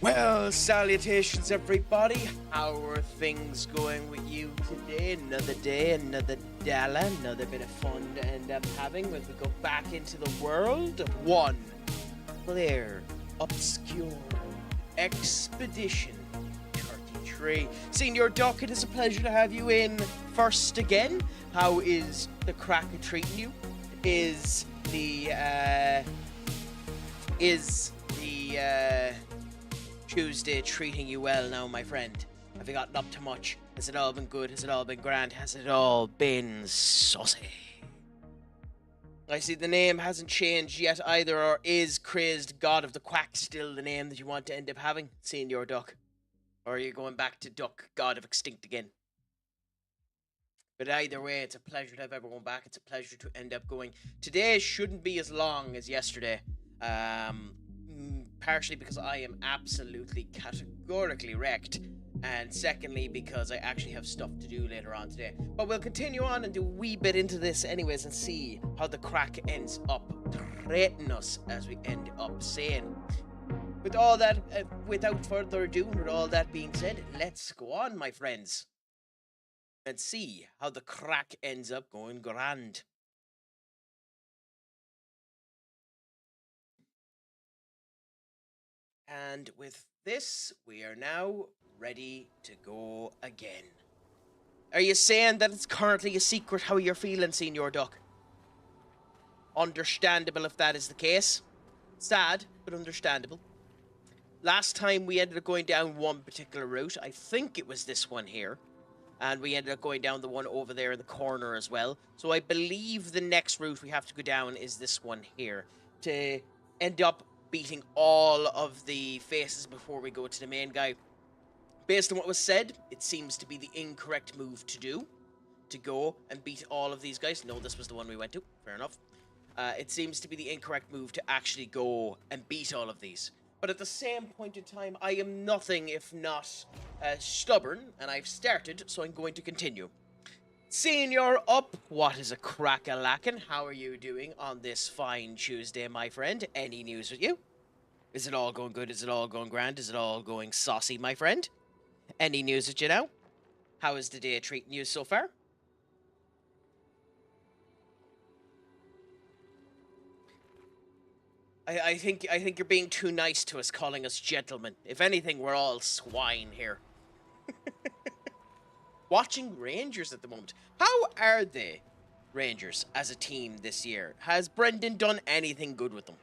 Well, salutations everybody. How are things going with you today? Another day, another dollar, another bit of fun to end up having as we go back into the world of one Clair Obscur Expedition 33. Senior Doc, it is a pleasure to have you in first again. How is the cracker treating you? Is the Tuesday treating you well now, my friend? Have you gotten up to much? Has it all been good? Has it all been grand? Has it all been saucy? I see the name hasn't changed yet either, or is Crazed God of the Quack still the name that you want to end up having, Senior Duck? Or are you going back to Duck, God of Extinct again? But either way, it's a pleasure to have everyone back. It's a pleasure to end up going. Today shouldn't be as long as yesterday. Partially because I am absolutely categorically wrecked, and secondly because I actually have stuff to do later on today. But we'll continue on and do a wee bit into this anyways and see how the crack ends up treating us as we end up saying. With all that, without further ado, with all that being said, let's go on, my friends, and see how the crack ends up going grand. And with this, we are now ready to go again. Are you saying that it's currently a secret how you're feeling, Senior Duck? Understandable if that is the case. Sad, but understandable. Last time we ended up going down one particular route. I think it was this one here. And we ended up going down the one over there in the corner as well. So I believe the next route we have to go down is this one here. To end up beating all of the faces before we go to the main guy. Based on what was said, it seems to be the incorrect move to do. To go and beat all of these guys. No, this was the one we went to. Fair enough. It seems to be the incorrect move to actually go and beat all of these. But at the same point in time, I am nothing if not stubborn, and I've started, so I'm going to continue. Senior up, what is a crack-a-lackin'? How are you doing on this fine Tuesday, my friend? Any news with you? Is it all going good? Is it all going grand? Is it all going saucy, my friend? Any news with you now? How is the day treating you so far? I think you're being too nice to us, calling us gentlemen. If anything, we're all swine here. Watching Rangers at the moment. How are they, Rangers, as a team this year? Has Brendan done anything good with them?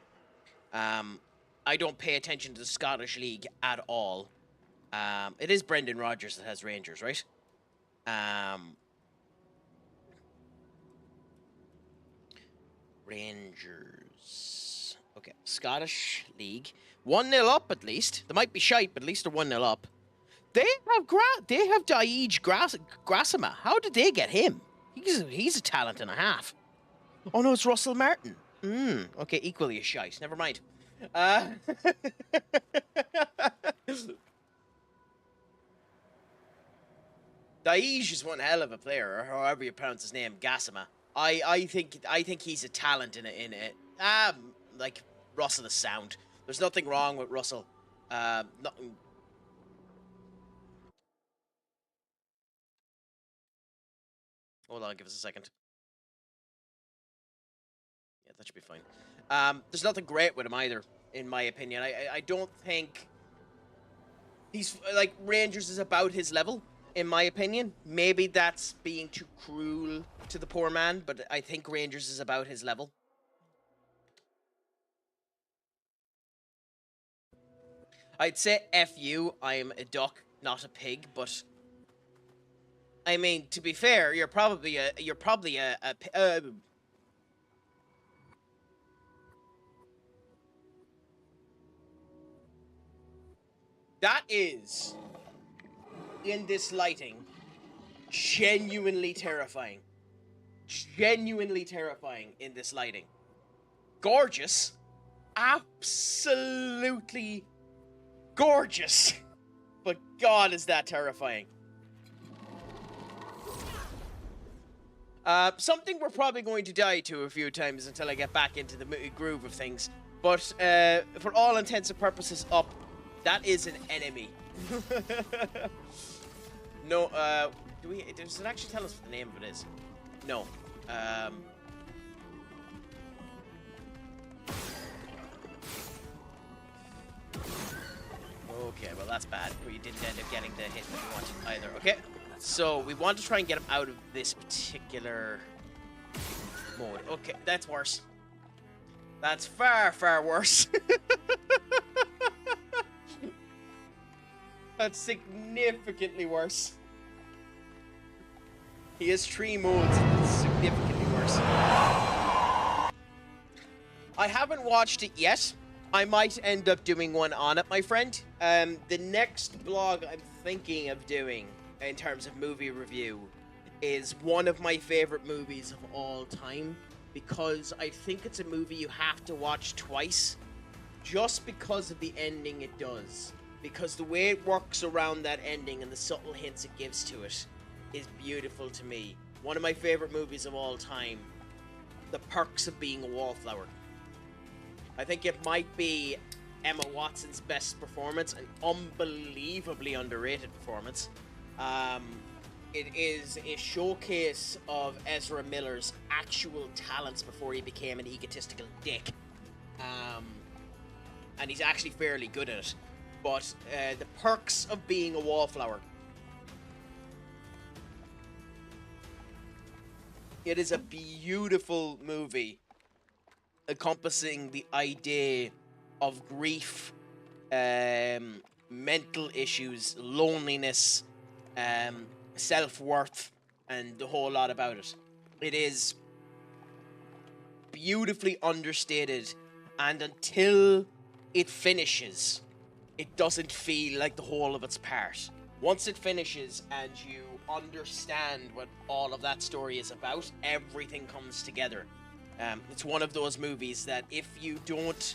I don't pay attention to the Scottish League at all. It is Brendan Rodgers that has Rangers, right? Rangers. Okay, Scottish League. 1-0 up at least. They might be shite, but at least they're 1-0 up. They have Daij Grassima. How did they get him? He's a talent and a half. Oh no, it's Russell Martin. Okay, equally as shite. Never mind. Daij is one hell of a player, or however you pronounce his name, Gassama. I think he's a talent in it. Like Russell is sound. There's nothing wrong with Russell. Nothing. Hold on, give us a second. Yeah, that should be fine. There's nothing great with him either, in my opinion. I don't think he's like Rangers is about his level, in my opinion. Maybe that's being too cruel to the poor man, but I think Rangers is about his level. I'd say F you, I'm a duck, not a pig, but I mean, to be fair, you're probably a that is, in this lighting, genuinely terrifying. Genuinely terrifying in this lighting. Gorgeous. Absolutely gorgeous. But God, is that terrifying. Something we're probably going to die to a few times until I get back into the groove of things. But for all intents and purposes, up. That is an enemy. No, does it actually tell us what the name of it is? No. Okay, well that's bad. We didn't end up getting the hit that we wanted either. Okay, so we want to try and get him out of this particular mode. Okay, that's worse. That's far, far worse. That's significantly worse. He has 3 modes, and it's significantly worse. I haven't watched it yet. I might end up doing one on it, my friend. The next blog I'm thinking of doing, in terms of movie review, is one of my favorite movies of all time, because I think it's a movie you have to watch twice, just because of the ending it does. Because the way it works around that ending and the subtle hints it gives to it is beautiful to me. One of my favorite movies of all time, The Perks of Being a Wallflower. I think it might be Emma Watson's best performance, an unbelievably underrated performance. It is a showcase of Ezra Miller's actual talents before he became an egotistical dick. And he's actually fairly good at it. But The Perks of Being a Wallflower. It is a beautiful movie encompassing the idea of grief, mental issues, loneliness, self-worth, and the whole lot about it. It is beautifully understated, and until it finishes, it doesn't feel like the whole of its part. Once it finishes and you understand what all of that story is about, everything comes together. It's one of those movies that if you don't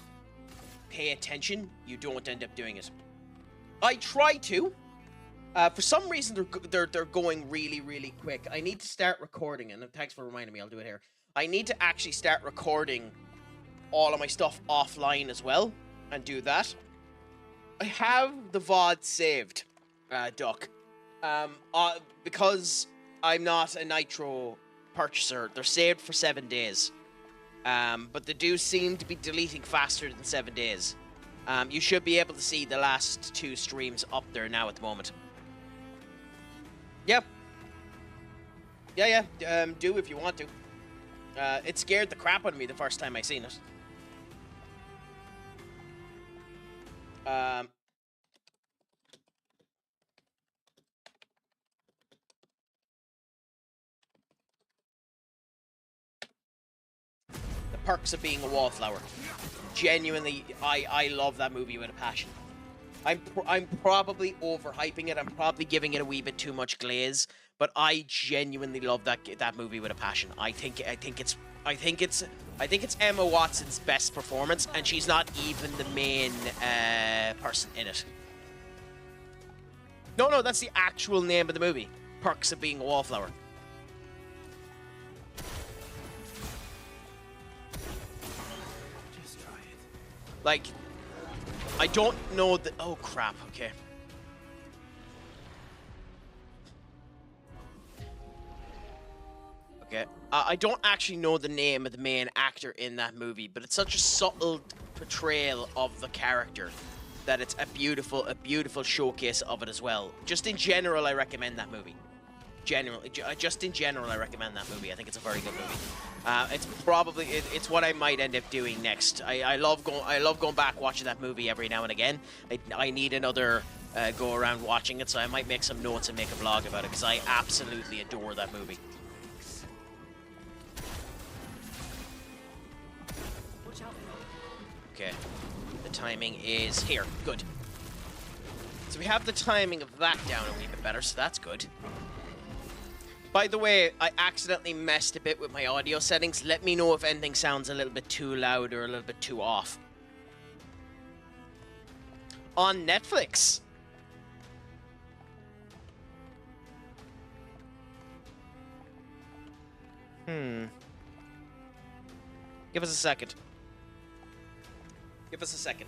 pay attention, you don't end up doing it. I try to. For some reason, they're going really, really quick. I need to start recording, and thanks for reminding me, I'll do it here. I need to actually start recording all of my stuff offline as well, and do that. I have the VOD saved, Duck. Because I'm not a Nitro purchaser, they're saved for 7 days. But they do seem to be deleting faster than 7 days. You should be able to see the last 2 streams up there now at the moment. Yep. Yeah. Do if you want to. It scared the crap out of me the first time I seen it. The Perks of Being a Wallflower. Genuinely, I love that movie with a passion. I'm probably overhyping it. I'm probably giving it a wee bit too much glaze, but I genuinely love that movie with a passion. I think it's Emma Watson's best performance, and she's not even the main person in it. No, that's the actual name of the movie. Perks of Being a Wallflower. Just try it. Like, I don't know the... Oh, crap. Okay. Okay. I don't actually know the name of the main actor in that movie, but it's such a subtle portrayal of the character that it's a beautiful showcase of it as well. Just in general, I recommend that movie. Just in general, I recommend that movie. I think it's a very good movie. It's what I might end up doing next. I love going back watching that movie every now and again. I need another go around watching it, so I might make some notes and make a vlog about it because I absolutely adore that movie. Okay, the timing is here. Good. So we have the timing of that down a wee bit better, so that's good. By the way, I accidentally messed a bit with my audio settings. Let me know if anything sounds a little bit too loud or a little bit too off. On Netflix. Give us a second. Give us a second.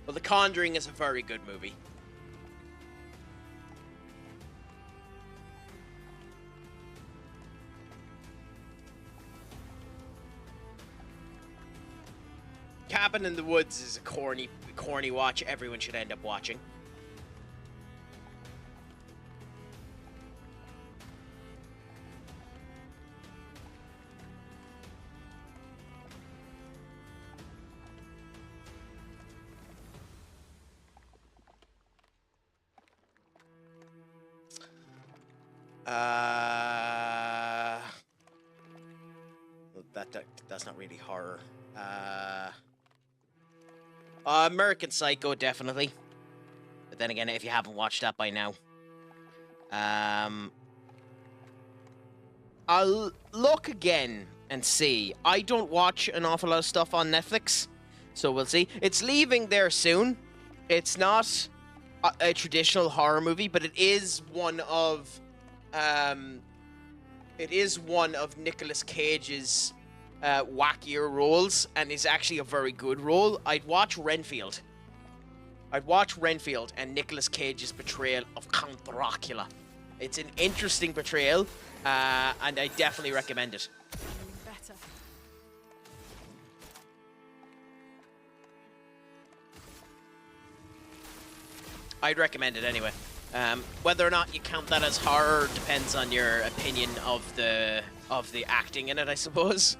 Well, The Conjuring is a very good movie. Cabin in the Woods is a corny watch everyone should end up watching. That's not really horror. American Psycho, definitely. But then again, if you haven't watched that by now, I'll look again and see. I don't watch an awful lot of stuff on Netflix, so we'll see. It's leaving there soon. It's not a traditional horror movie, but it is one of Nicolas Cage's wackier roles, and is actually a very good role. I'd watch Renfield and Nicolas Cage's portrayal of Count Dracula. It's an interesting portrayal, and I definitely recommend it. Better. I'd recommend it anyway. Whether or not you count that as horror depends on your opinion of the acting in it, I suppose.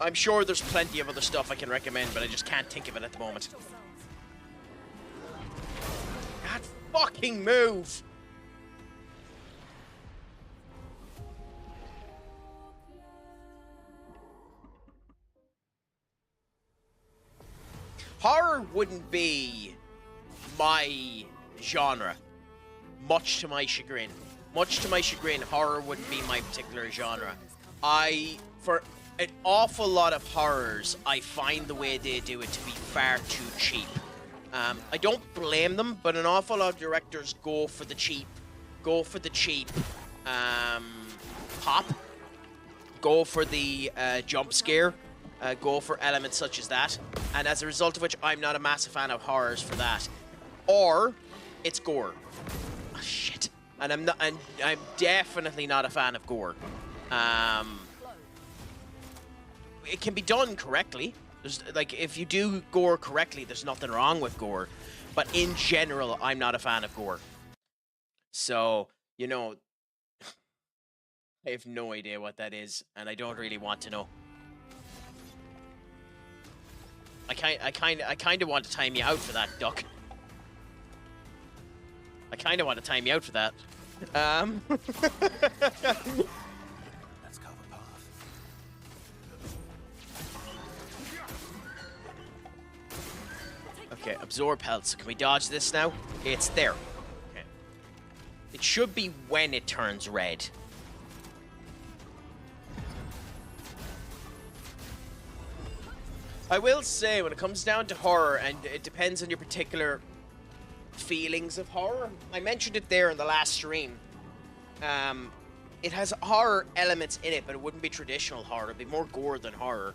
I'm sure there's plenty of other stuff I can recommend, but I just can't think of it at the moment. That fucking move! Horror wouldn't be my genre, much to my chagrin. Much to my chagrin, horror wouldn't be my particular genre. For an awful lot of horrors, I find the way they do it to be far too cheap. I don't blame them, but an awful lot of directors go for the cheap pop, go for the jump scare, go for elements such as that, and as a result of which, I'm not a massive fan of horrors for that. Or it's gore. Oh, shit. And I'm definitely not a fan of gore. It can be done correctly. There's, like, if you do gore correctly, there's nothing wrong with gore. But in general, I'm not a fan of gore. So, you know, I have no idea what that is, and I don't really want to know. I kind of want to time you out for that, Duck. I kind of want to time you out for that. Let's cover path. Okay, absorb health. So can we dodge this now? It's there. Okay. It should be when it turns red. I will say, when it comes down to horror, and it depends on your particular feelings of horror. I mentioned it there in the last stream. It has horror elements in it, but it wouldn't be traditional horror. It'd be more gore than horror,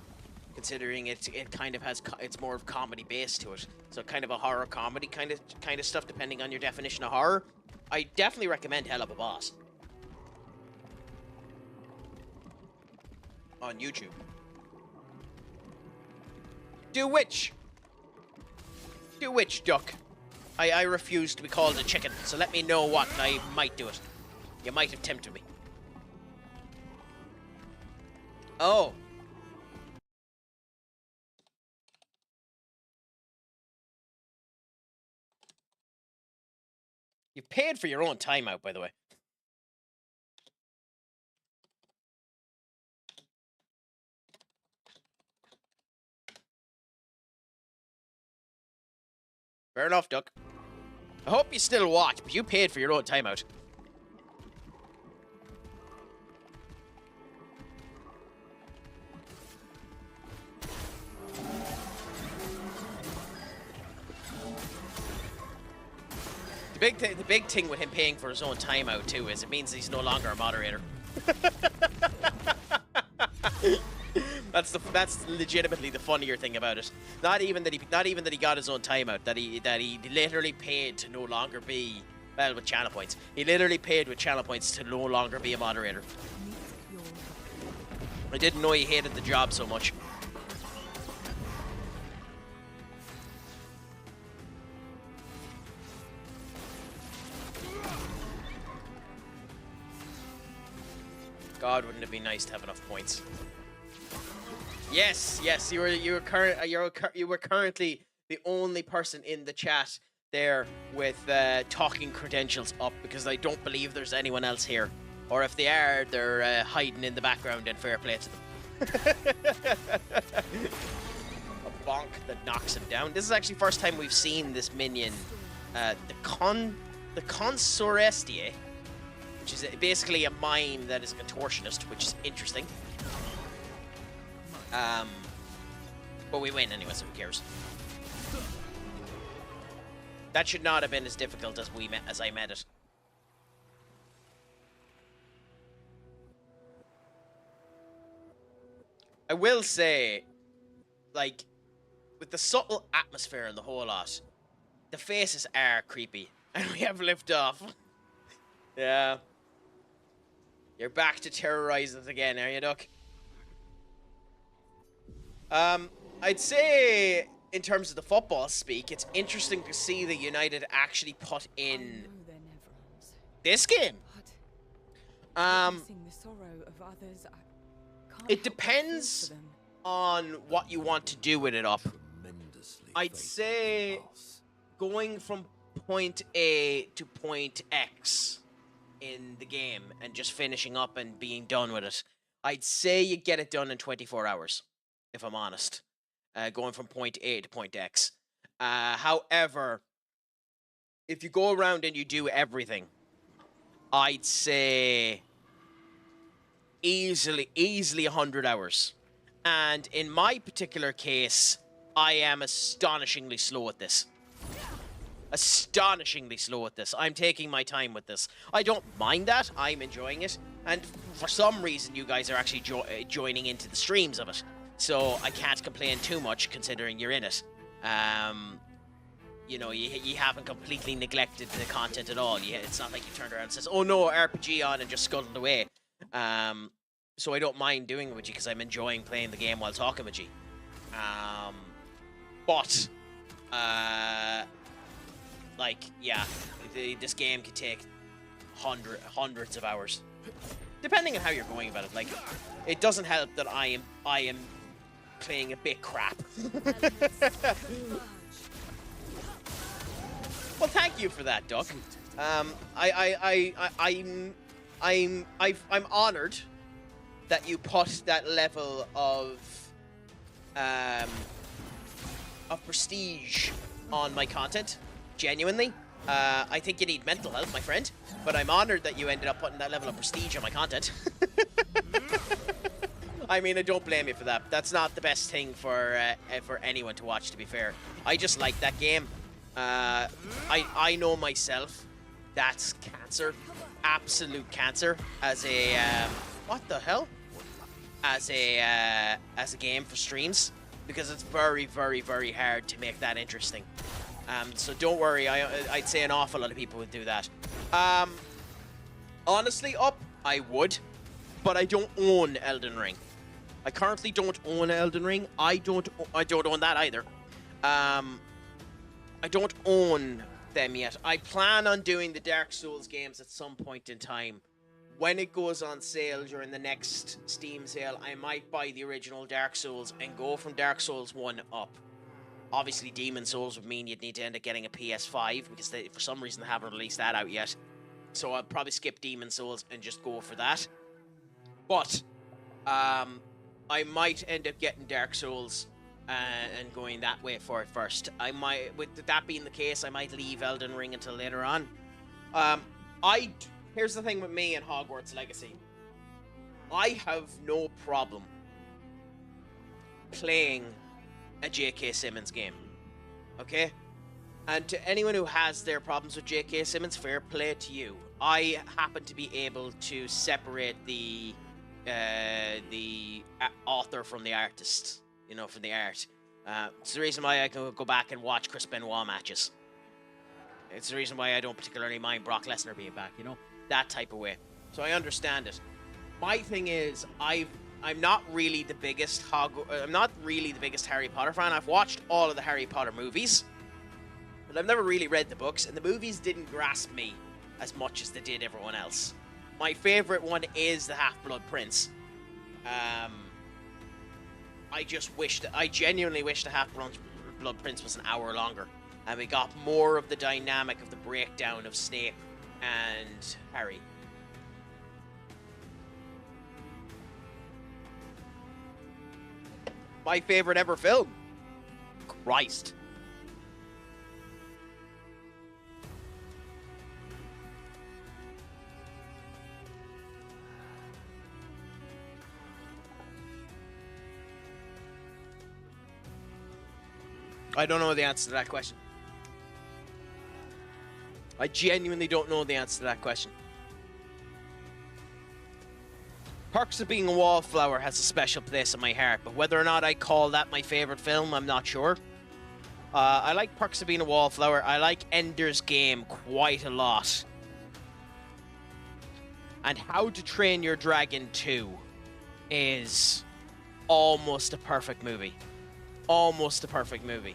considering it kind of has it's more of comedy base to it. So kind of a horror comedy kind of stuff, depending on your definition of horror. I definitely recommend Hell of a Boss on YouTube. Do which, Duck? I refuse to be called a chicken, so let me know what, and I might do it. You might have tempted me. Oh. You paid for your own timeout, by the way. Fair enough, Duck. I hope you still watch, but you paid for your own timeout. The big thing with him paying for his own timeout too is it means he's no longer a moderator. That's legitimately the funnier thing about it. Not even that he got his own timeout. That he literally paid to no longer be, well, with channel points. He literally paid with channel points to no longer be a moderator. I didn't know he hated the job so much. God, wouldn't it be nice to have enough points? Yes, you were currently the only person in the chat there with talking credentials up, because I don't believe there's anyone else here, or if they are, they're hiding in the background, and fair play to them. A bonk that knocks him down. This is actually the first time we've seen this minion, the Consorestier, which is basically a mime that is a contortionist, which is interesting. But we win anyway, so who cares? That should not have been as difficult as I met it. I will say, like, with the subtle atmosphere and the whole lot, the faces are creepy, and we have liftoff. Yeah. You're back to terrorize us again, are you, Duck? I'd say, in terms of the football speak, it's interesting to see that United actually put in this game. It depends on what you want to do with it up. I'd say going from point A to point X in the game and just finishing up and being done with it, I'd say you get it done in 24 hours, if I'm honest. Going from point A to point X. However, if you go around and you do everything, I'd say easily 100 hours. And in my particular case, I am astonishingly slow at this. Astonishingly slow at this. I'm taking my time with this. I don't mind that. I'm enjoying it. And for some reason, you guys are actually joining into the streams of it. So I can't complain too much, considering you're in it. You know, you haven't completely neglected the content at all. It's not like you turned around and says, "Oh no, RPG on," and just scuttled away. So I don't mind doing it with you because I'm enjoying playing the game while talking with you. But like, yeah, this game could take hundreds of hours, depending on how you're going about it. Like, it doesn't help that I am playing a bit crap. Well, thank you for that, Duck. I'm honored that you put that level of prestige on my content. Genuinely. I think you need mental health, my friend. But I'm honored that you ended up putting that level of prestige on my content. I mean, I don't blame you for that. That's not the best thing for anyone to watch, to be fair. I just like that game. I know myself. That's cancer. Absolute cancer. As a what the hell? As a game for streams, because it's very, very, very hard to make that interesting. So don't worry. I'd say an awful lot of people would do that. Honestly, I would, but I don't own Elden Ring. I currently don't own Elden Ring. I don't own that either. I don't own them yet. I plan on doing the Dark Souls games at some point in time. When it goes on sale during the next Steam sale, I might buy the original Dark Souls and go from Dark Souls 1 up. Obviously, Demon Souls would mean you'd need to end up getting a PS5, because for some reason they haven't released that out yet. So I'll probably skip Demon Souls and just go for that. But I might end up getting Dark Souls and going that way for it first. I might, with that being the case, I might leave Elden Ring until later on. Here's the thing with me and Hogwarts Legacy. I have no problem playing a J.K. Simmons game. Okay? And to anyone who has their problems with J.K. Simmons, fair play to you. I happen to be able to separate the author from the artist, you know, from the art. It's the reason why I can go back and watch Chris Benoit matches. It's the reason why I don't particularly mind Brock Lesnar being back, you know, that type of way. So I understand it. My thing is, I'm not really the biggest Harry Potter fan. I've watched all of the Harry Potter movies, but I've never really read the books, and the movies didn't grasp me as much as they did everyone else. My favorite one is the Half-Blood Prince. I genuinely wish the Half-Blood Prince was an hour longer, and we got more of the dynamic of the breakdown of Snape and Harry. My favorite ever film. Christ. I don't know the answer to that question. I genuinely don't know the answer to that question. Perks of Being a Wallflower has a special place in my heart, but whether or not I call that my favorite film, I'm not sure. I like Perks of Being a Wallflower. I like Ender's Game quite a lot. And How to Train Your Dragon 2 is almost a perfect movie. Almost a perfect movie.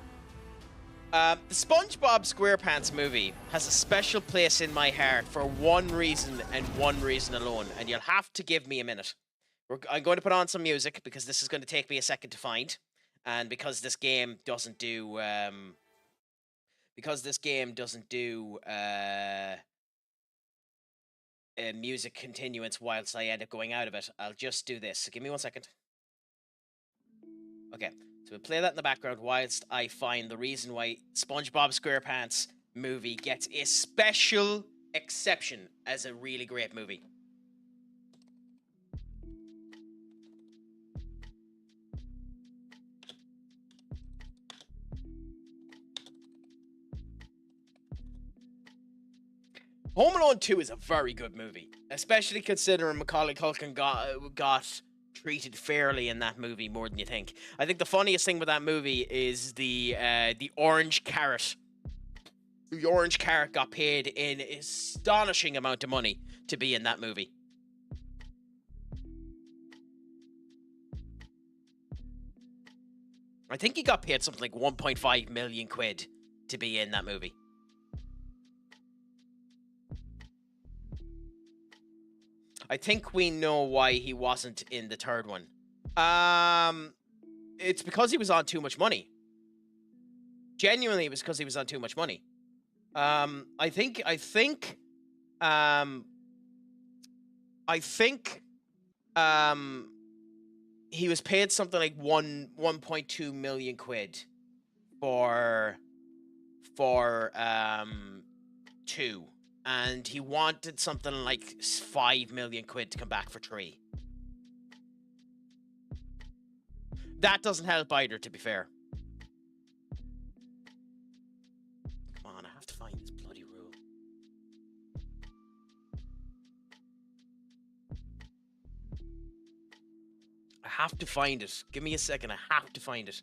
The SpongeBob SquarePants movie has a special place in my heart for one reason and one reason alone, and you'll have to give me a minute. I'm going to put on some music because this is going to take me a second to find, and because this game doesn't do music continuance whilst I end up going out of it, I'll just do this. So give me 1 second. Okay. So we'll play that in the background whilst I find the reason why SpongeBob SquarePants movie gets a special exception as a really great movie. Home Alone 2 is a very good movie, especially considering Macaulay Culkin got treated fairly in that movie more than you think. I think the funniest thing with that movie is the orange carrot. The orange carrot got paid an astonishing amount of money to be in that movie. I think he got paid something like 1.5 million quid to be in that movie. I think we know why he wasn't in the third one. It's because he was on too much money. Genuinely, it was because he was on too much money. I think he was paid something like 1.2 million quid for 2. And he wanted something like 5 million quid to come back for 3. That doesn't help either, to be fair. Come on, I have to find this bloody rule. I have to find it. Give me a second, I have to find it.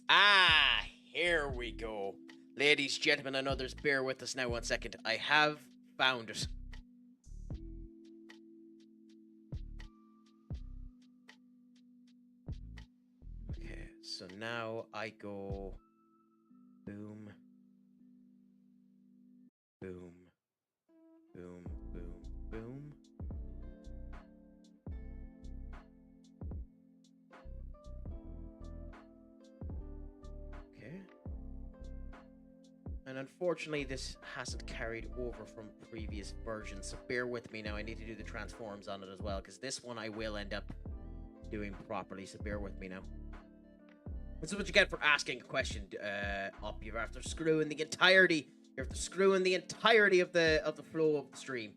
Ah, here we go. Ladies, gentlemen, and others, bear with us now 1 second. I have found it. Okay, so now I go boom, boom, boom, boom, boom. And unfortunately, this hasn't carried over from previous versions, so bear with me now. I need to do the transforms on it as well, because this one I will end up doing properly, so bear with me now. This is what you get for asking a question up. You're after screwing the entirety. You're after screwing the entirety of the flow of the stream.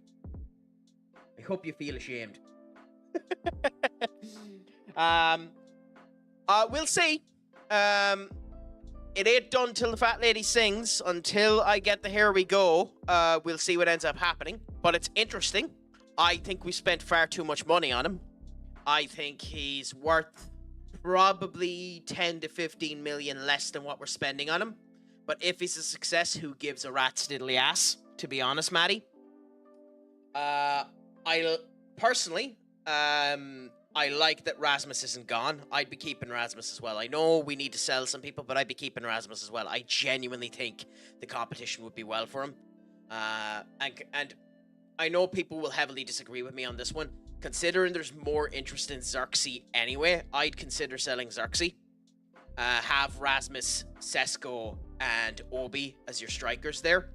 I hope you feel ashamed. We'll see. it ain't done till the fat lady sings. Until I get the Here We Go, we'll see what ends up happening. But it's interesting. I think we spent far too much money on him. I think he's worth probably 10 to 15 million less than what we're spending on him. But if he's a success, who gives a rat's diddly ass, to be honest, Maddie? I personally, I like that Rasmus isn't gone. I'd be keeping Rasmus as well. I know we need to sell some people, but I'd be keeping Rasmus as well. I genuinely think the competition would be well for him. And I know people will heavily disagree with me on this one. Considering there's more interest in Xerxes anyway, I'd consider selling Xerxes. Have Rasmus, Sesko, and Obi as your strikers there.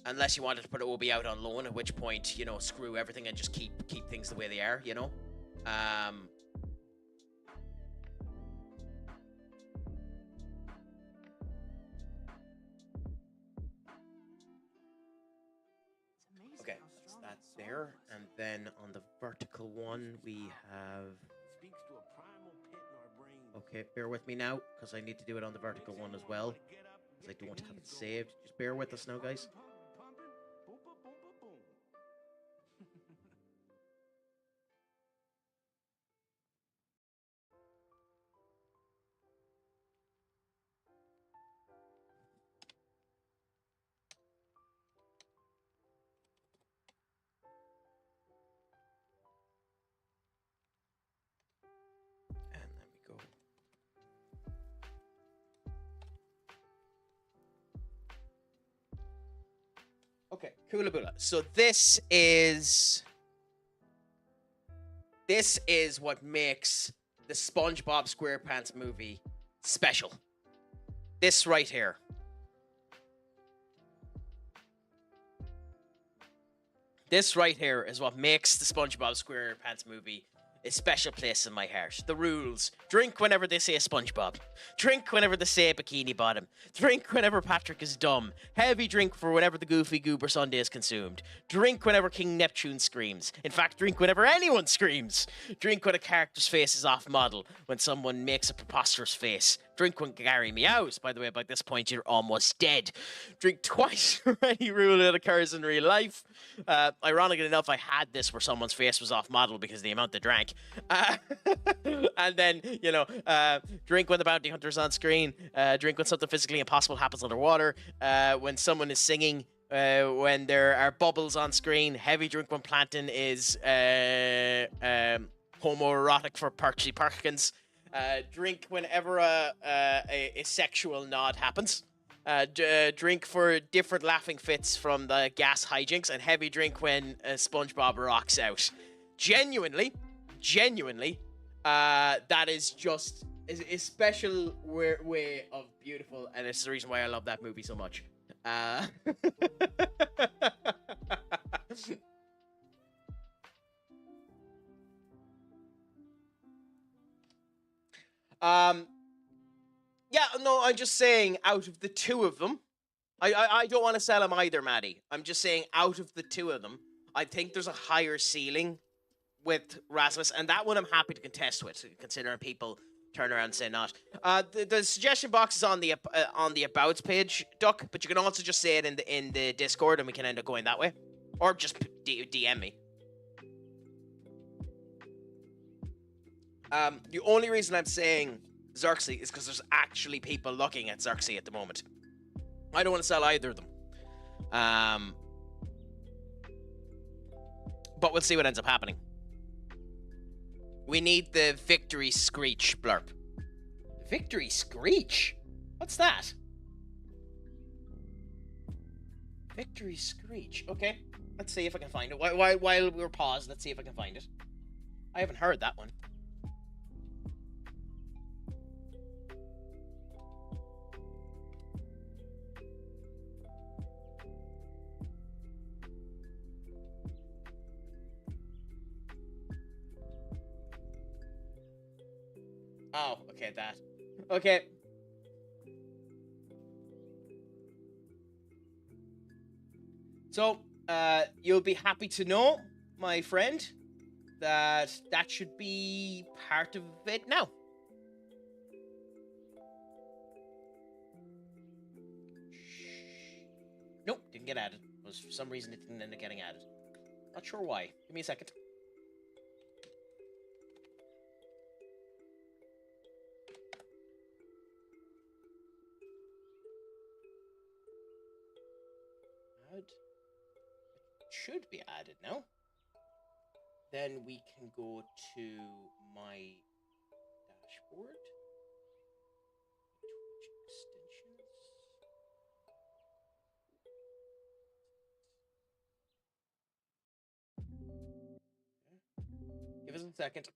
Unless you wanted to put Obi out on loan, at which point, you know, screw everything and just keep things the way they are, you know? Okay, that's that there. And then on the vertical one, we have... Okay, bear with me now, because I need to do it on the vertical one as well. Because I don't have it saved. Just bear with us now, guys. And then we go. Okay, Coolaboola. So this is what makes the SpongeBob SquarePants movie special. This right here. This right here is what makes the SpongeBob SquarePants movie a special place in my heart. The rules. Drink whenever they say SpongeBob. Drink whenever they say Bikini Bottom. Drink whenever Patrick is dumb. Heavy drink for whenever the Goofy Goober Sundae is consumed. Drink whenever King Neptune screams. In fact, drink whenever anyone screams. Drink when a character's face is off model. When someone makes a preposterous face. Drink when Gary meows. By the way, by this point, you're almost dead. Drink twice for any rule that occurs in real life. Ironically enough, I had this where someone's face was off model because of the amount they drank. And then, you know, drink when the bounty hunter's on screen. Drink when something physically impossible happens underwater. When someone is singing. When there are bubbles on screen. Heavy drink when Plantain is homoerotic for Perky Perkins. Drink whenever a sexual nod happens. Drink for different laughing fits from the gas hijinks, and heavy drink when SpongeBob rocks out. Genuinely, that is just a special way of beautiful, and it's the reason why I love that movie so much. Yeah, no, I'm just saying, out of the two of them, I don't want to sell them either, Maddie. I'm just saying, out of the two of them, I think there's a higher ceiling with Rasmus, and that one I'm happy to contest with, considering people turn around and say not. The suggestion box is on the Abouts page, Duck, but you can also just say it in the Discord, and we can end up going that way. Or just DM me. The only reason I'm saying Xerxes is because there's actually people looking at Xerxes at the moment. I don't want to sell either of them. But we'll see what ends up happening. We need the victory screech blurb. Victory screech? What's that? Victory screech. Okay, let's see if I can find it. While we're paused, let's see if I can find it. I haven't heard that one. Oh, okay, that. Okay. So, you'll be happy to know, my friend, that should be part of it now. didn't get added. Was for some reason it didn't end up getting added. Not sure why. Give me a second. Add. It should be added now. Then we can go to my dashboard. Extensions. Give us a second.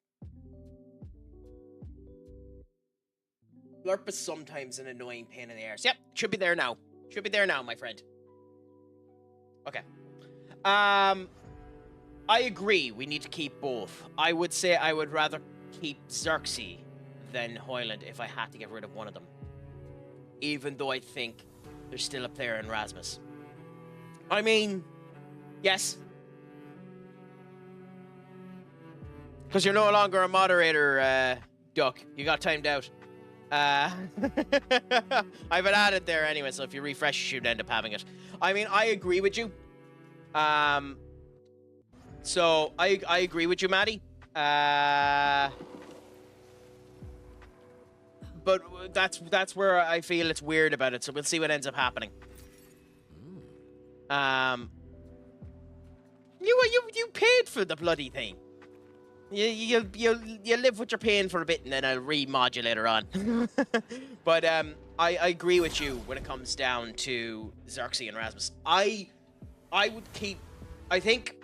Blurp is sometimes an annoying pain in the arse. Yep, should be there now. Should be there now, my friend. Okay. I agree, we need to keep both. I would say I would rather keep Xerxes than Hoyland if I had to get rid of one of them. Even though I think there's still a player in Rasmus. I mean, yes. Because you're no longer a moderator, Duck. You got timed out. I've been added there anyway, so if you refresh, you should end up having it. I mean, I agree with you. So I agree with you, Maddie. But that's where I feel it's weird about it. So we'll see what ends up happening. You paid for the bloody thing. You live what you're paying for a bit, and then I'll remod you later on. But I agree with you when it comes down to Xerxes and Rasmus. I would keep. I think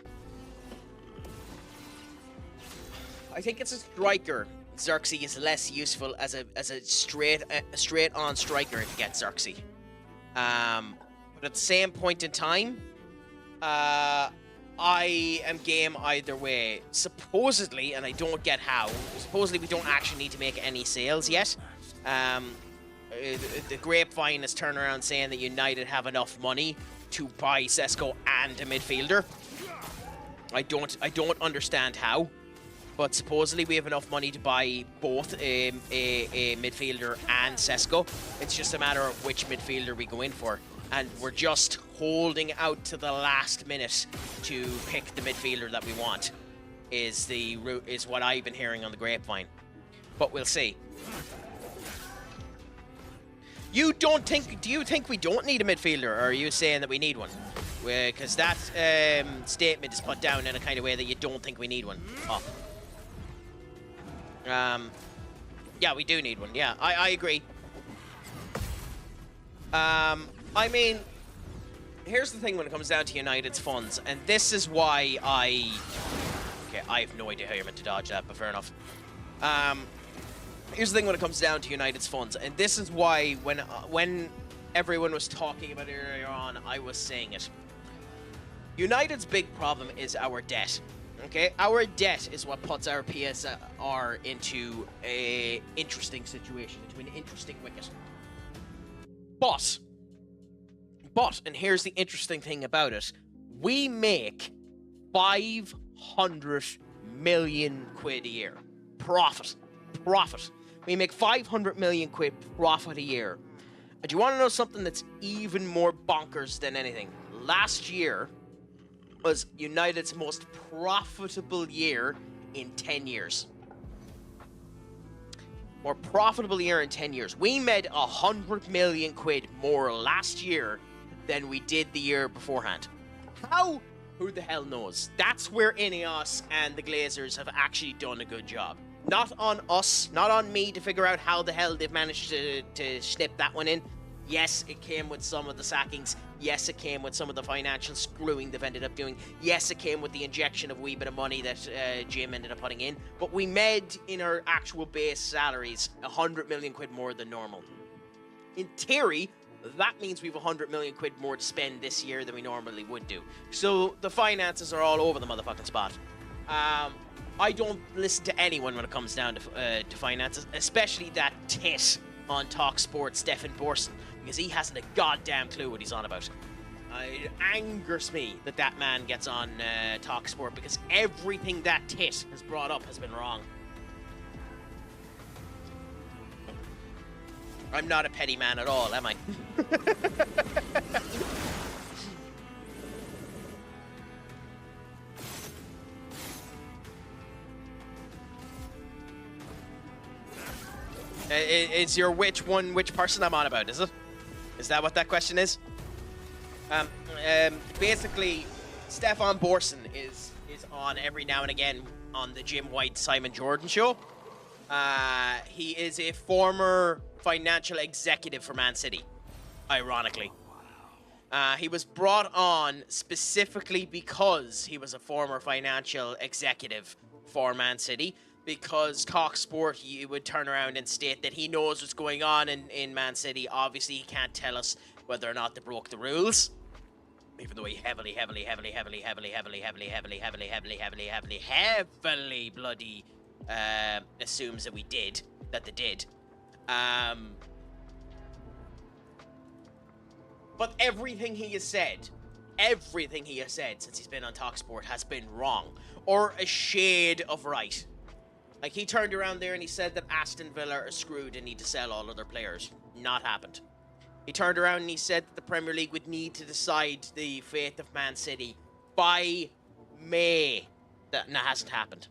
it's a striker. Xerxes is less useful as a straight on striker if you get Xerxes. But at the same point in time, I am game either way. Supposedly, and I don't get how. Supposedly, we don't actually need to make any sales yet. The grapevine is turning around saying that United have enough money to buy Sesko and a midfielder. I don't understand how, but supposedly we have enough money to buy both a midfielder and Sesko. It's just a matter of which midfielder we go in for, and we're just holding out to the last minute to pick the midfielder that we want. Is what I've been hearing on the grapevine, but we'll see. Do you think we don't need a midfielder, or are you saying that we need one? Because that statement is put down in a kind of way that you don't think we need one. Oh. Yeah, we do need one. Yeah, I agree. I mean, here's the thing when it comes down to United's funds, and this is why okay, I have no idea how you're meant to dodge that, but fair enough. Here's the thing when it comes down to United's funds, and this is why when everyone was talking about it earlier on, I was saying it. United's big problem is our debt. Okay, our debt is what puts our PSR into a interesting situation, into an interesting wicket. But, and here's the interesting thing about it, we make 500 million quid a year. Profit. We make 500 million quid profit a year. And do you want to know something that's even more bonkers than anything? Last year was United's most profitable year in 10 years. More profitable year in 10 years. We made 100 million quid more last year than we did the year beforehand. How? Who the hell knows? That's where Ineos and the Glazers have actually done a good job. Not on us, not on me to figure out how the hell they've managed to slip that one in. Yes, it came with some of the sackings. Yes, it came with some of the financial screwing they've ended up doing. Yes, it came with the injection of a wee bit of money that Jim ended up putting in. But we made, in our actual base salaries, 100 million quid more than normal. In theory, that means we have 100 million quid more to spend this year than we normally would do. So the finances are all over the motherfucking spot. I don't listen to anyone when it comes down to finances, especially that tit on TalkSport, Stefan Borson, because he hasn't a goddamn clue what he's on about. It angers me that man gets on TalkSport, because everything that tit has brought up has been wrong. I'm not a petty man at all, am I? Is your which person I'm on about, is it? Is that what that question is? Basically, Stefan Borson is on every now and again on the Jim White Simon Jordan show. He is a former financial executive for Man City, ironically. He was brought on specifically because he was a former financial executive for Man City, because TalkSport, he would turn around and state that he knows what's going on in Man City. Obviously, he can't tell us whether or not they broke the rules, even though he heavily bloody assumes that they did. But everything he has said since he's been on TalkSport has been wrong, or a shade of right. Like, he turned around there and he said that Aston Villa are screwed and need to sell all other players. Not happened. He turned around and he said that the Premier League would need to decide the fate of Man City by May. That hasn't happened.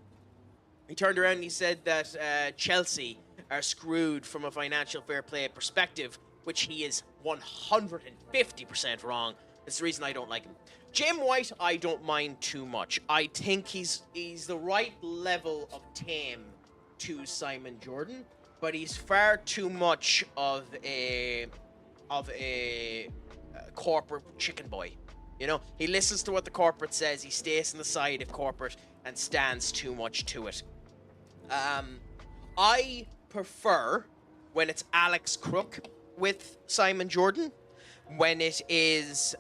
He turned around and he said that Chelsea are screwed from a financial fair play perspective, which he is 150% wrong. It's the reason I don't like him. Jim White, I don't mind too much. I think he's the right level of tame to Simon Jordan, but he's far too much of a corporate chicken boy. You know, he listens to what the corporate says. He stays on the side of corporate and stands too much to it. I prefer when it's Alex Crook with Simon Jordan, when it is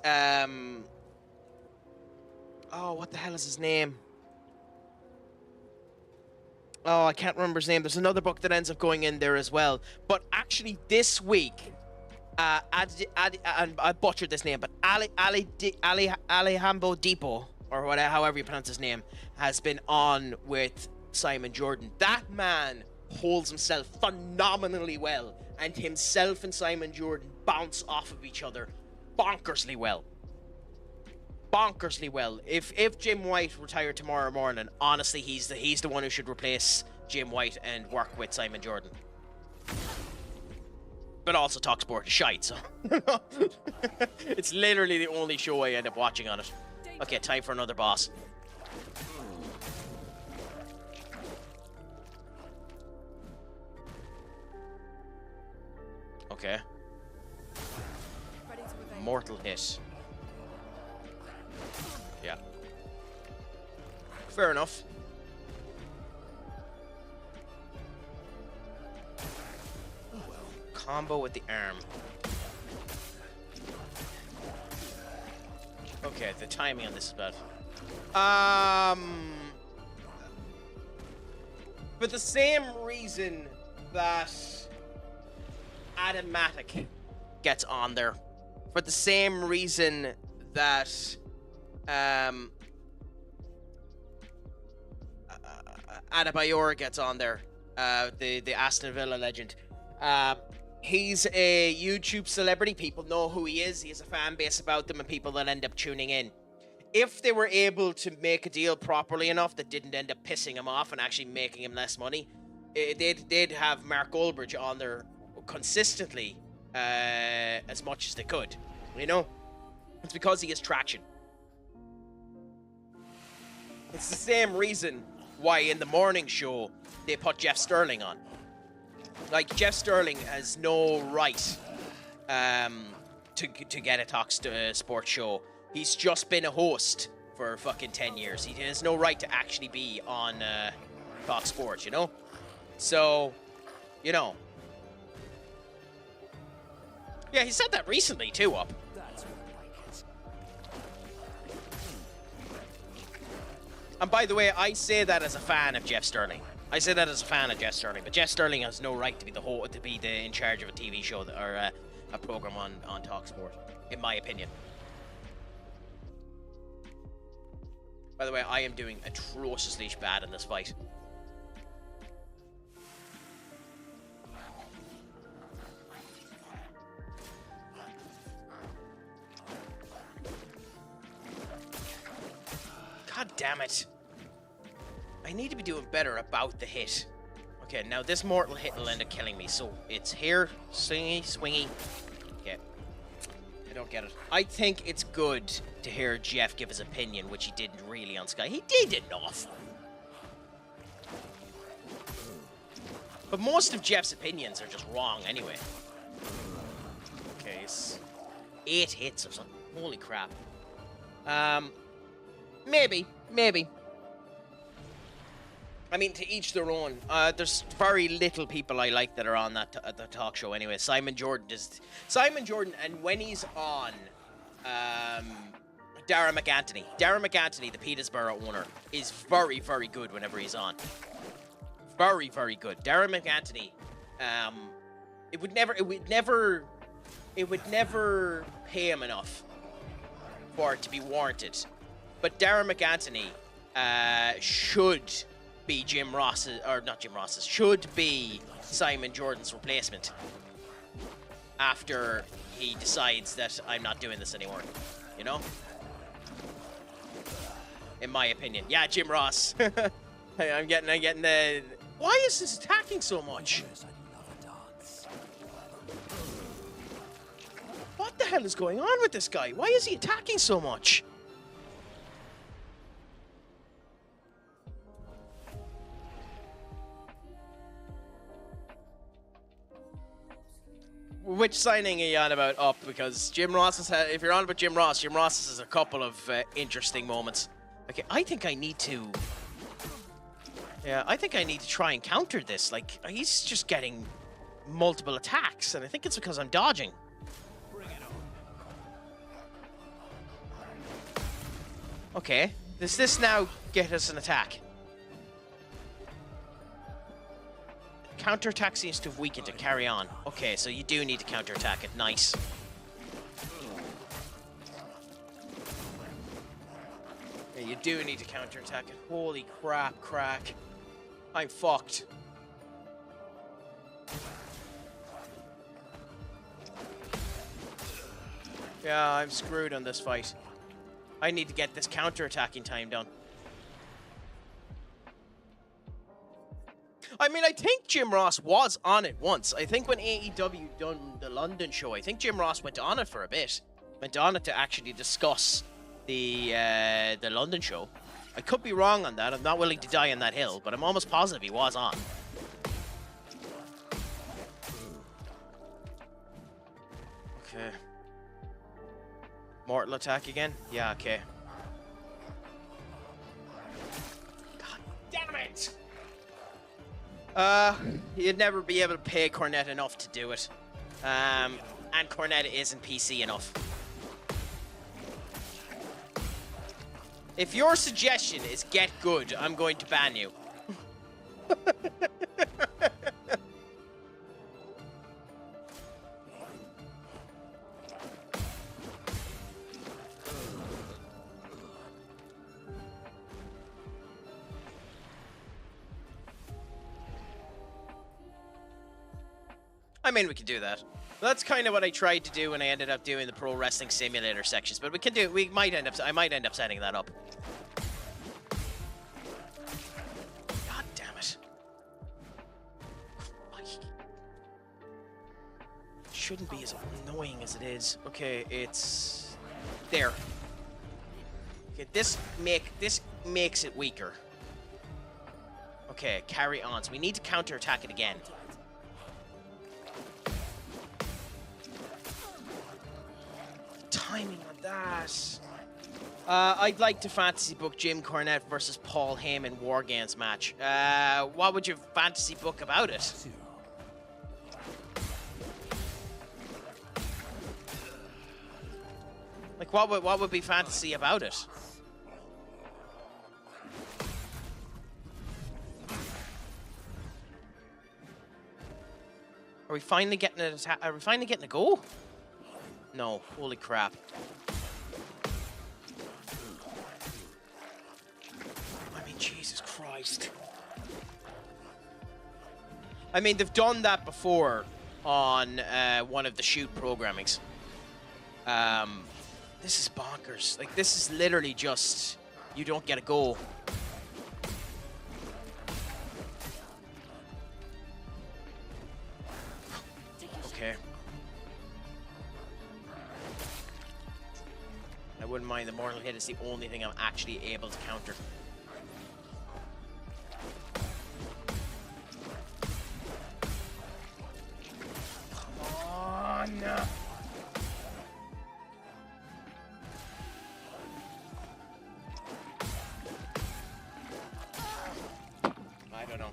what the hell is his name? Oh, I can't remember his name. There's another book that ends up going in there as well. But actually, this week, and I butchered this name, but Alejandro Dipo, or whatever, however you pronounce his name, has been on with Simon Jordan. That man holds himself phenomenally well, and himself and Simon Jordan bounce off of each other bonkersly well. If Jim White retired tomorrow morning, honestly, he's the one who should replace Jim White and work with Simon Jordan. But also TalkSport is shite, so it's literally the only show I end up watching on it. Okay, time for another boss. Okay. Mortal hit. Yeah. Fair enough. Combo with the arm. Okay, the timing on this is bad. For the same reason that Automatic gets on there. For the same reason that Adebayor gets on there, the Aston Villa legend. He's a YouTube celebrity. People know who he is. He has a fan base about them and people that end up tuning in. If they were able to make a deal properly enough that didn't end up pissing him off and actually making him less money, they'd have Mark Goldbridge on there consistently as much as they could. You know? It's because he has traction. It's the same reason why in the morning show they put Jeff Sterling on. Like, Jeff Sterling has no right to get a Talk Sports show. He's just been a host for fucking 10 years. He has no right to actually be on Talk Sports, you know? So, you know. Yeah, he said that recently too, Up. And by the way, I say that as a fan of Jeff Sterling. But Jeff Sterling has no right to be in charge of a TV show or a program on TalkSport, in my opinion. By the way, I am doing atrociously bad in this fight. God damn it. I need to be doing better about the hit. Okay, now this mortal hit will end up killing me. So it's here, swingy, swingy. Okay. I don't get it. I think it's good to hear Jeff give his opinion, which he didn't really on Sky. He did enough. But most of Jeff's opinions are just wrong anyway. Okay, it's 8 hits or something. Holy crap. Maybe. I mean, to each their own. There's very little people I like that are on that the talk show anyway. Simon Jordan, and when he's on, Dara McAnthony. Dara McAnthony, the Petersburg owner, is very, very good whenever he's on. Very, very good. Dara McAnthony, it would never pay him enough for it to be warranted. But Dara McAnthony should be Jim Ross's, or not Jim Ross's, should be Simon Jordan's replacement after he decides that I'm not doing this anymore, you know? In my opinion. Yeah, Jim Ross. I'm getting the... Why is this attacking so much? What the hell is going on with this guy? Why is he attacking so much? Which signing are you on about up? Because Jim Ross has had, if you're on about Jim Ross has a couple of interesting moments. Okay, I think I need to... Yeah, I think I need to try and counter this. Like, he's just getting multiple attacks, and I think it's because I'm dodging. Okay, does this now get us an attack? Counterattack seems to have weakened to carry on. Okay, so you do need to counterattack it. Nice. Yeah, you do need to counterattack it. Holy crap, crack. I'm fucked. Yeah, I'm screwed on this fight. I need to get this counterattacking time done. I mean, I think Jim Ross was on it once. I think when AEW done the London show, I think Jim Ross went on it for a bit. Went on it to actually discuss the London show. I could be wrong on that. I'm not willing to die on that hill, but I'm almost positive he was on. Okay. Mortal attack again? Yeah, okay. God damn it! You'd never be able to pay Cornette enough to do it. And Cornette isn't PC enough. If your suggestion is get good, I'm going to ban you. I mean, we can do that. That's kind of what I tried to do when I ended up doing the Pro Wrestling Simulator sections, but I might end up setting that up. God damn it. Shouldn't be as annoying as it is. Okay, it's there. Okay, this makes it weaker. Okay, carry on. So we need to counterattack it again. Timing on that. I'd like to fantasy book Jim Cornette versus Paul Heyman War Games match. What would you fantasy book about it? Like, what would be fantasy about it? Are we finally getting an attack? Are we finally getting a goal? No, holy crap. I mean, Jesus Christ. I mean, they've done that before on one of the shoot programmings. This is bonkers. Like, this is literally just, you don't get a goal. Okay. I wouldn't mind. The mortal hit is the only thing I'm actually able to counter. Come on! I don't know.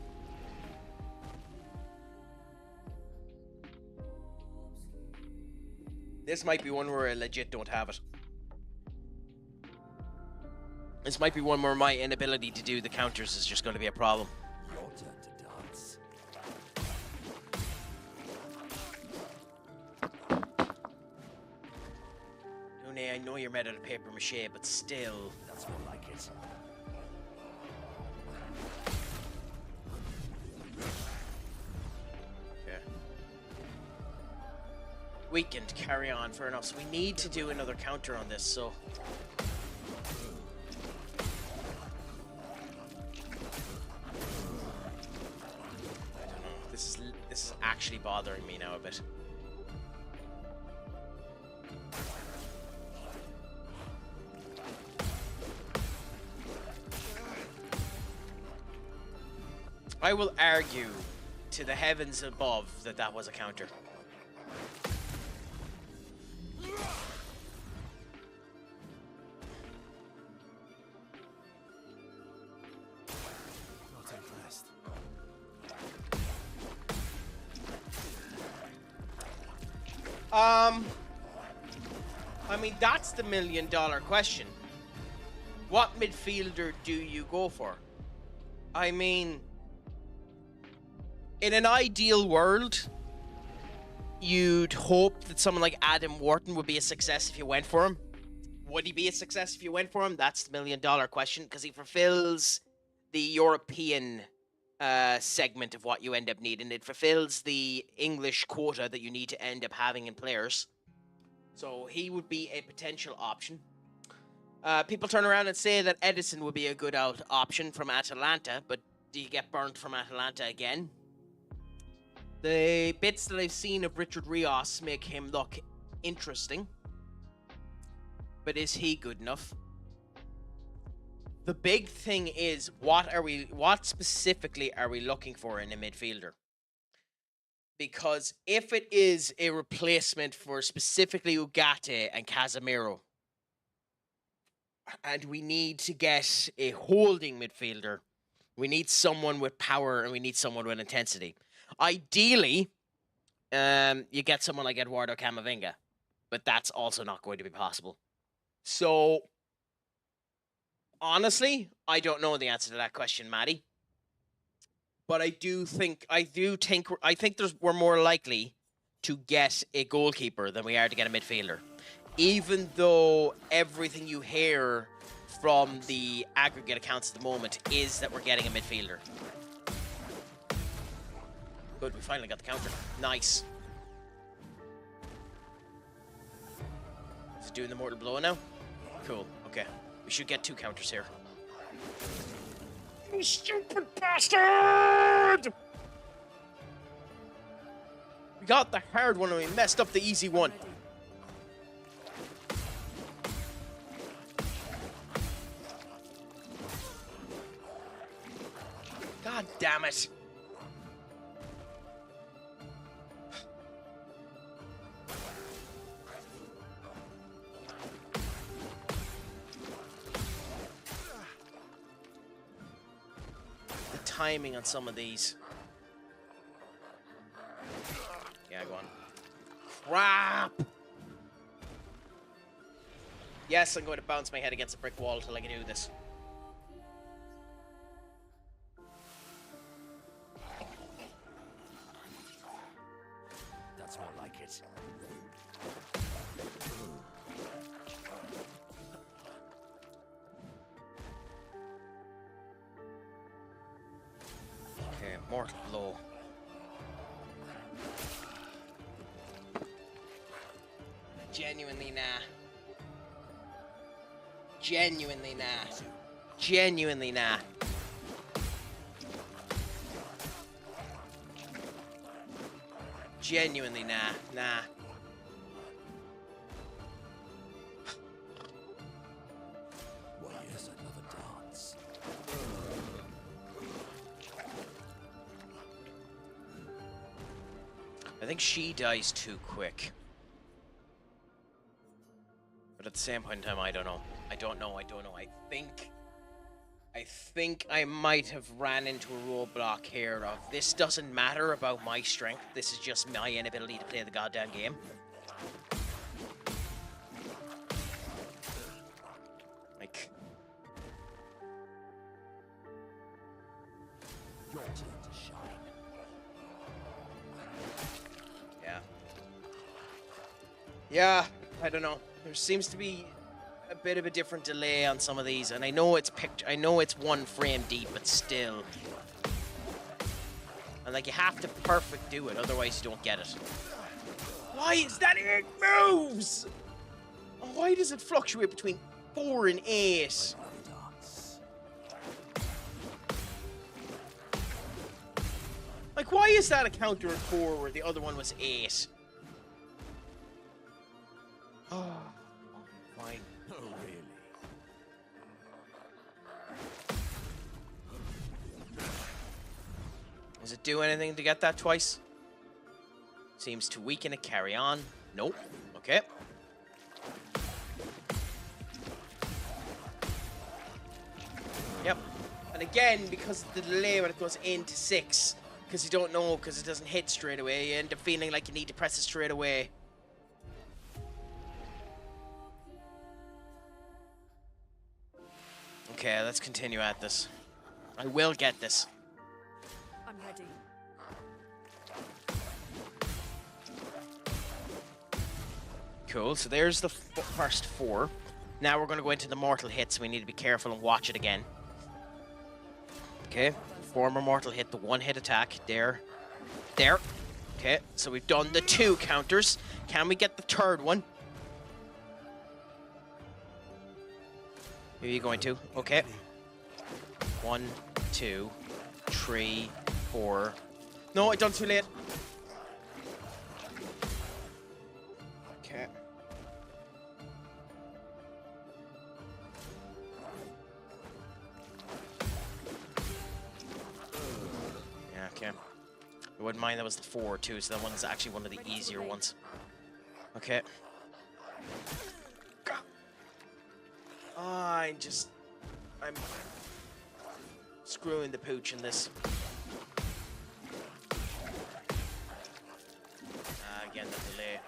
This might be one where I legit don't have it. This might be one where my inability to do the counters is just going to be a problem. Your turn to dance. Une, I know you're made out of paper mache, but still. That's more like it. Okay. Weakened, carry on, fair enough. So we need to do another counter on this, so. This is actually bothering me now a bit. I will argue to the heavens above that that was a counter. Not impressed. I mean, that's the million-dollar question. What midfielder do you go for? I mean, in an ideal world, you'd hope that someone like Adam Wharton would be a success if you went for him. Would he be a success if you went for him? That's the million-dollar question, because he fulfills the European segment of what you end up needing. It fulfills the English quota that you need to end up having in players. So he would be a potential option. People turn around and say that Edison would be a good option from Atalanta, but do you get burnt from Atalanta again? The bits that I've seen of Richard Rios make him look interesting. But is he good enough? The big thing is, what specifically are we looking for in a midfielder? Because if it is a replacement for specifically Ugarte and Casemiro, and we need to get a holding midfielder, we need someone with power and we need someone with intensity. Ideally, you get someone like Eduardo Camavinga, but that's also not going to be possible. So, honestly, I don't know the answer to that question, Maddie. But I think we're more likely to get a goalkeeper than we are to get a midfielder. Even though everything you hear from the aggregate accounts at the moment is that we're getting a midfielder. Good, we finally got the counter. Nice. Is it doing the mortal blow now? Cool, okay. We should get 2 counters here. You stupid bastard! We got the hard one and we messed up the easy one. God damn it. The timing on some of these. Yeah, go on. Crap! Yes, I'm going to bounce my head against a brick wall until I can do this. That's more like it. Okay, mortal blow. Genuinely nah. Genuinely nah. Genuinely nah. Genuinely, nah. Why, yes, I'd love a dance. I think she dies too quick. But at the same point in time, I don't know. I don't know. I think I might have ran into a roadblock here of this doesn't matter about my strength. This is just my inability to play the goddamn game. Like, Your turn to shine. yeah. Yeah, I don't know. There seems to be a bit of a different delay on some of these, and I know it's one frame deep, but still. And like, you have to perfect do it, otherwise you don't get it. Why is that 8 moves? And why does it fluctuate between 4 and 8? Another dance. Like, why is that a counter at 4 where the other one was 8? Oh, fine. Oh, really? Does it do anything to get that twice? Seems to weaken it. Carry on. Nope. Okay. Yep. And again, because of the delay when it goes into 6, because you don't know, because it doesn't hit straight away, you end up feeling like you need to press it straight away. Okay, let's continue at this. I will get this. I'm ready. Cool, so there's the first 4. Now we're going to go into the mortal hits. We need to be careful and watch it again. Okay, former mortal hit, the 1-hit attack. There. Okay, so we've done the 2 counters. Can we get the 3rd one? Are you going to? Okay. 1, 2, 3, 4. No, I done too late. Okay. Yeah, okay. I wouldn't mind that was the 4 too, so that one's actually one of the easier ones. Okay. I'm screwing the pooch in this. Again, the delay.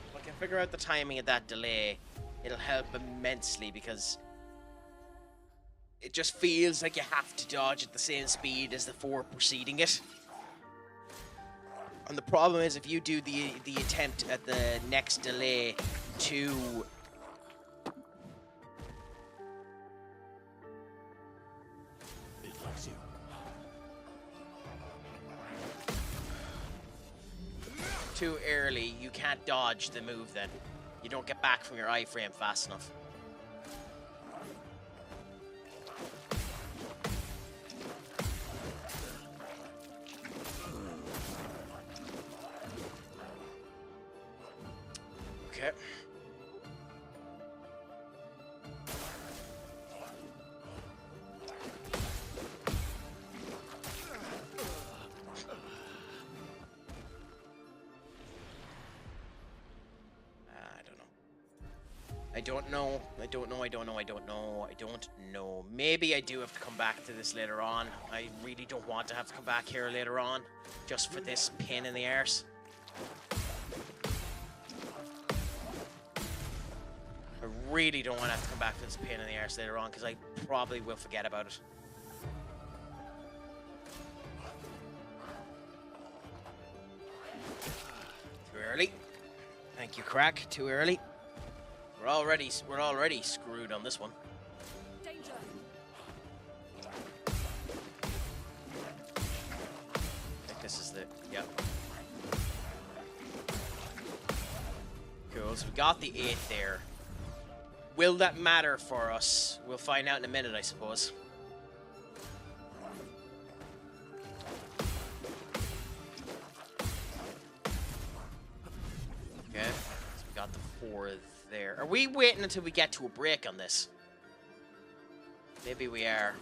If I can figure out the timing of that delay, it'll help immensely, because it just feels like you have to dodge at the same speed as the 4 preceding it. And the problem is, if you do the attempt at the next delay to It likes you. too early, you can't dodge the move then. You don't get back from your iframe fast enough. Okay. I don't know. Maybe I do have to come back to this later on. I really don't want to have to come back here later on, just for this pain in the arse. I really don't want to have to come back to this pain in the arse later on, because I probably will forget about it. Too early. Thank you, Craic. Too early. We're already screwed on this one. Danger. I think this is the... Yep. Cool, so we got the 8 there. Will that matter for us? We'll find out in a minute, I suppose. 4 there. Are we waiting until we get to a break on this? Maybe we are.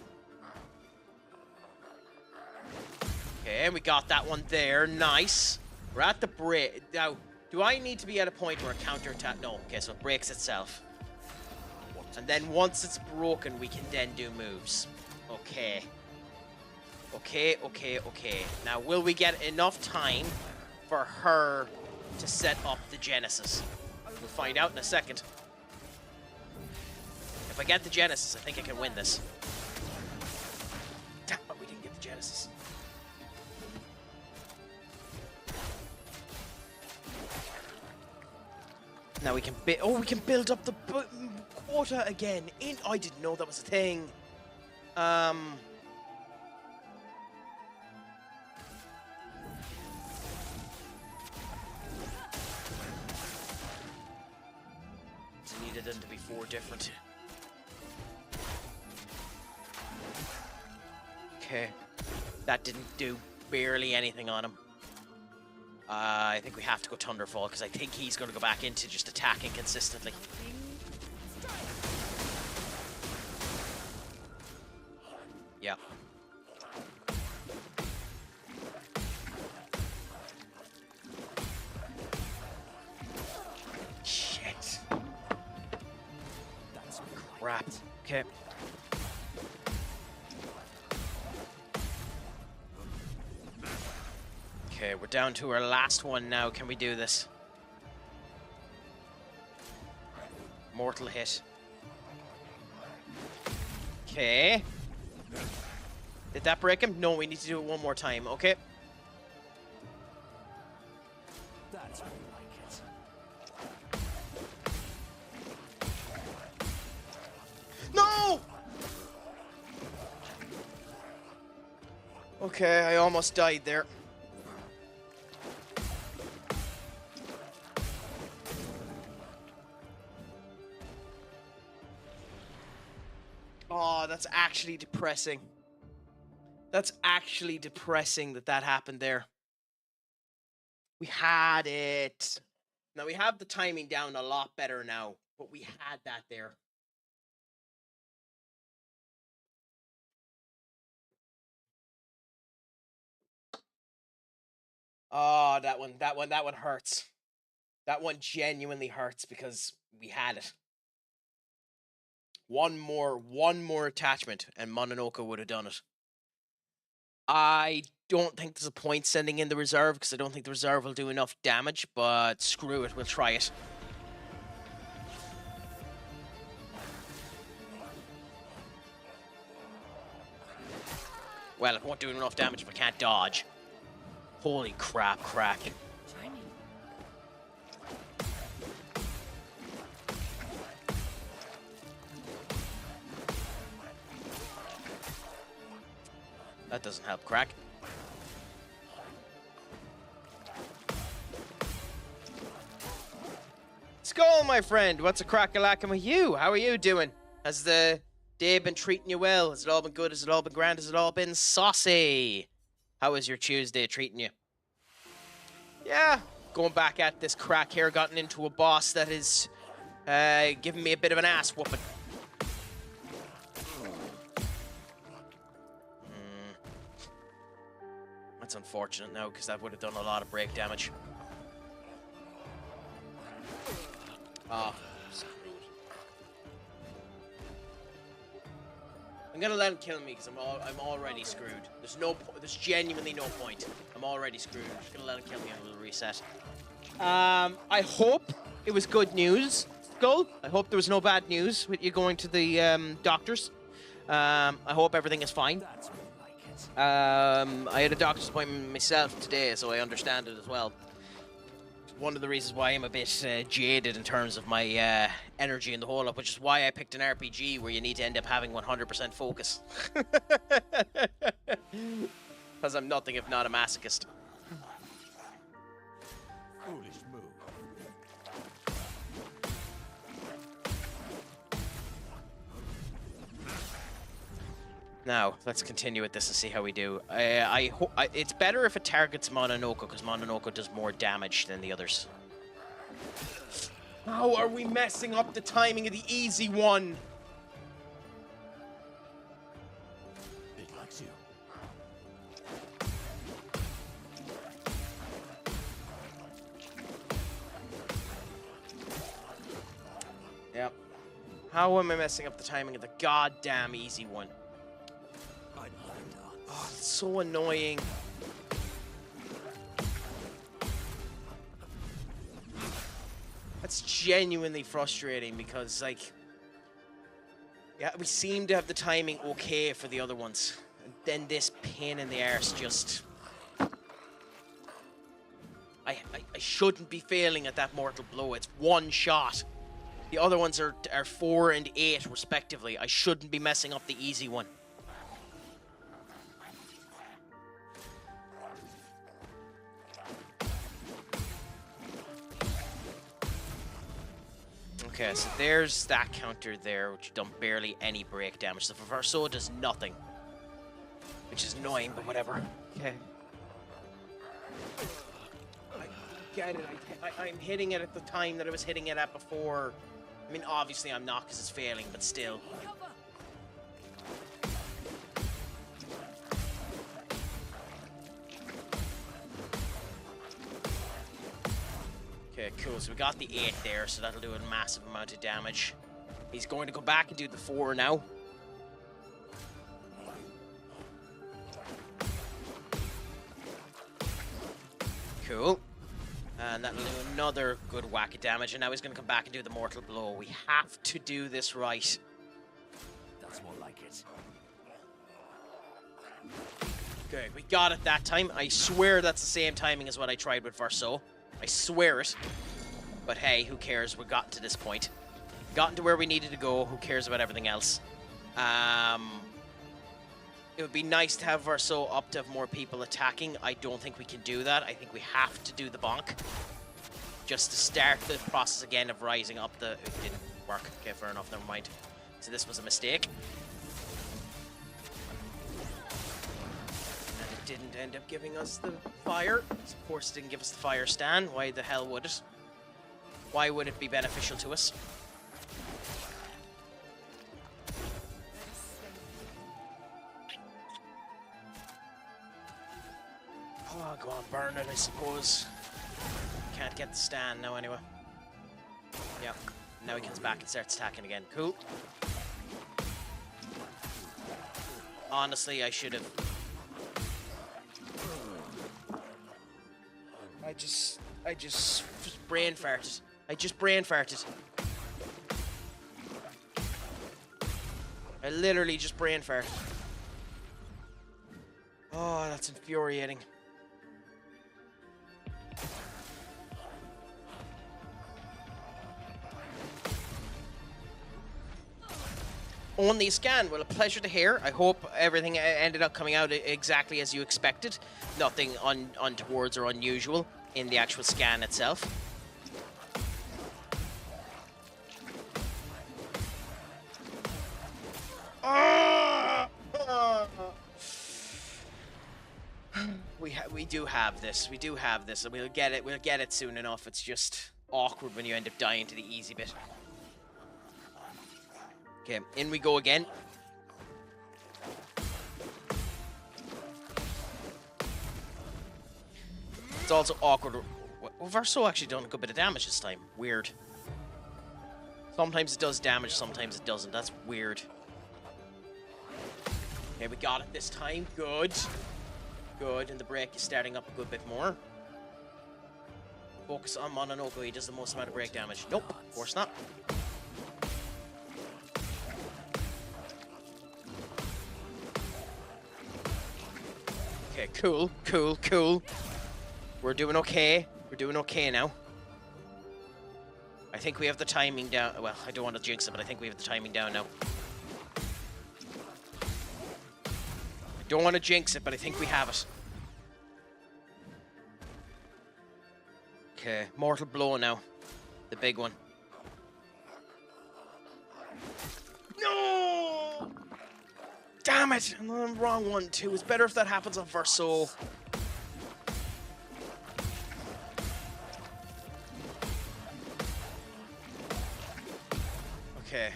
Okay, we got that one there. Nice. We're at the break. Now, do I need to be at a point where a counterattack? No. Okay, so it breaks itself. And then once it's broken, we can then do moves. Okay. Okay. Now, will we get enough time for her to set up the Genesis? We'll find out in a second. If I get the Genesis, I think I can win this. Damn it, we didn't get the Genesis. Now we can we can build up the quota again. I didn't know that was a thing. Needed them to be 4 different. Okay. That didn't do barely anything on him. I think we have to go Thunderfall, because I think he's going to go back into just attacking consistently. Yeah. Shit. That's crap. Okay. Okay, we're down to our last one now. Can we do this? Mortal hit. Okay. Did that break him? No, we need to do it one more time. Okay. That's more like it. No! Okay, I almost died there. Oh, that's actually depressing. That's actually depressing that that happened there. We had it. Now, we have the timing down a lot better now, but we had that there. Oh, that one hurts. That one genuinely hurts because we had it. One more attachment, and Mononoke would have done it. I don't think there's a point sending in the reserve, because I don't think the reserve will do enough damage, but screw it, we'll try it. Well, it won't do enough damage if I can't dodge. Holy crap, crack. That doesn't help, crack. Skull, my friend, what's a crack-a-lackin' with you? How are you doing? Has the day been treating you well? Has it all been good? Has it all been grand? Has it all been saucy? How is your Tuesday treating you? Yeah, going back at this crack here, gotten into a boss that is giving me a bit of an ass whooping. That's unfortunate now, because that would have done a lot of break damage. Oh, screwed. I'm gonna let him kill me because I'm already screwed. There's genuinely no point. I'm already screwed. I'm just gonna let him kill me and we'll reset. I hope it was good news, Skull. I hope there was no bad news with you going to the doctors. I hope everything is fine. I had a doctor's appointment myself today, so I understand it as well. One of the reasons why I'm a bit jaded in terms of my energy in the whole up, which is why I picked an RPG where you need to end up having 100% focus. Because I'm nothing if not a masochist. Foolish move. Now, let's continue with this and see how we do. It's better if it targets Mononoke, because Mononoke does more damage than the others. How are we messing up the timing of the easy one? It likes you. Yep. How am I messing up the timing of the goddamn easy one? I love a dance. Oh, it's so annoying. That's genuinely frustrating because, like, yeah, we seem to have the timing okay for the other ones. And then this pain in the arse just... I shouldn't be failing at that mortal blow. It's one shot. The other ones are 4 and 8, respectively. I shouldn't be messing up the easy one. Okay, so there's that counter there, which done barely any break damage. The Verso does nothing, which is annoying, but whatever. Okay. I get it. I'm hitting it at the time that I was hitting it at before. I mean, obviously I'm not because it's failing, but still. Okay, cool. So we got the 8 there, so that'll do a massive amount of damage. He's going to go back and do the 4 now. Cool. And that'll do another good whack of damage, and now he's going to come back and do the mortal blow. We have to do this right. That's more like it. Okay, we got it that time. I swear that's the same timing as what I tried with Verso. I swear it. But hey, who cares? We've gotten to this point. Gotten to where we needed to go. Who cares about everything else? It would be nice to have Verso up to have more people attacking. I don't think we can do that. I think we have to do the bonk. Just to start the process again of rising up the... It didn't work. Okay, fair enough. Never mind. So this was a mistake. And it didn't end up giving us the fire. Of course it didn't give us the fire stand. Why the hell would it? Why would it be beneficial to us? Oh, go on, burn it, I suppose. Can't get the stand now, anyway. Yep. Now he comes back and starts attacking again. Cool. Honestly, I should have... I just brain farted. I just brain farted. I literally just brain farted. Oh, that's infuriating. Only scan. Well, a pleasure to hear. I hope everything ended up coming out exactly as you expected. Nothing untowards or unusual in the actual scan itself. We do have this. We do have this, and we'll get it. We'll get it soon enough. It's just awkward when you end up dying to the easy bit. Okay, in we go again. It's also awkward. Well, Verso actually done a good bit of damage this time. Weird. Sometimes it does damage, sometimes it doesn't. That's weird. Okay, we got it this time. Good. Good, and the break is starting up a good bit more. Focus on Mononoke. He does the most amount of break damage. Nope, of course not. Okay, cool, cool, cool. We're doing okay. We're doing okay now. I think we have the timing down. Well, I don't want to jinx it, but I think we have the timing down now. I don't want to jinx it, but I think we have it. Okay, mortal blow now. The big one. No! Damn it! I'm on the wrong one too. It's better if that happens on Verso. Okay.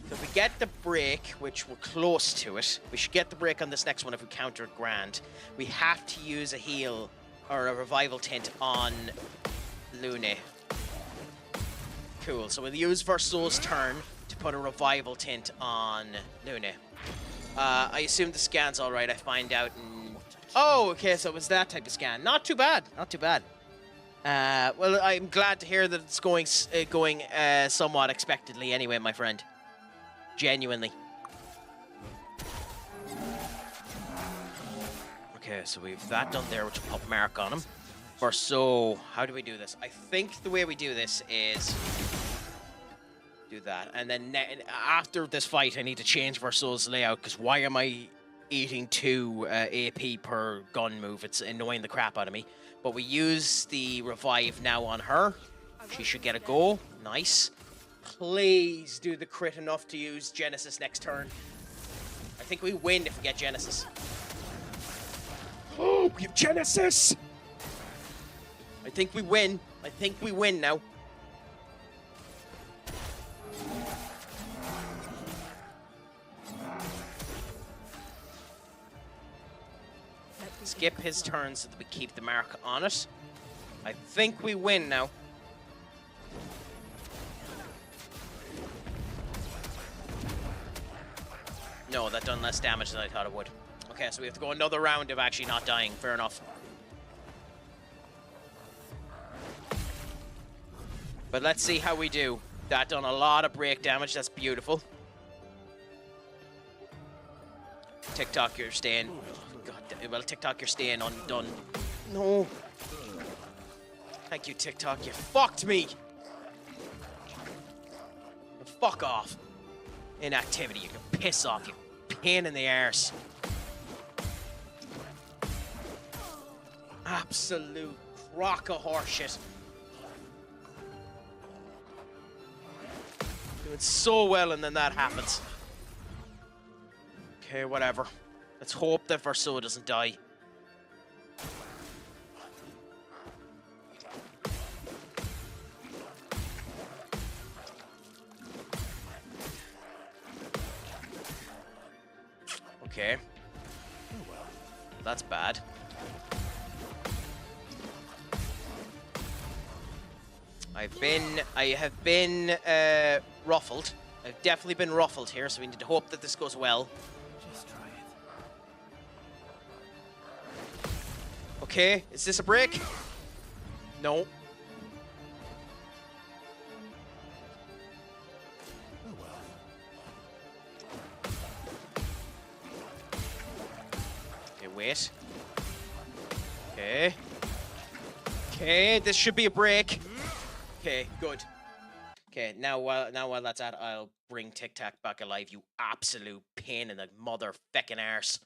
So if we get the break, which we're close to it, we should get the break on this next one if we counter it grand. We have to use a heal or a revival tint on Lune. Cool. So we'll use Verso's turn to put a revival tint on Lune. I assume the scan's all right. I find out in... Oh, okay. So it was that type of scan. Not too bad. Not too bad. Well, I'm glad to hear that it's going somewhat expectedly anyway, my friend. Genuinely. Okay, so we've that done there, which will put mark on him. So, how do we do this? I think the way we do this is do that, and then after this fight, I need to change Verso's layout, because why am I eating 2 AP per gun move? It's annoying the crap out of me. But we use the revive now on her. She should get a go. Nice. Please do the crit enough to use Genesis next turn. I think we win if we get Genesis. Oh, we have Genesis! I think we win. I think we win now. Skip his turn so that we keep the mark on it. I think we win now. No, that done less damage than I thought it would. Okay, so we have to go another round of actually not dying. Fair enough. But let's see how we do. That done a lot of break damage. That's beautiful. TikTok, you're staying... God, well, TikTok, you're staying undone. No. Thank you, TikTok. You fucked me. Fuck off. Inactivity. You can piss off. You pain in the arse. Absolute crock of horseshit. Doing so well, and then that happens. Okay, whatever. Let's hope that Verso doesn't die. Okay. That's bad. I have been ruffled. I've definitely been ruffled here, so we need to hope that this goes well. Just try it. Okay, is this a break? No. Oh well. Okay, wait. Okay. Okay, this should be a break. Okay, good. Okay, now while that's at, I'll bring Tic Tac back alive, you absolute pain in the motherfucking arse.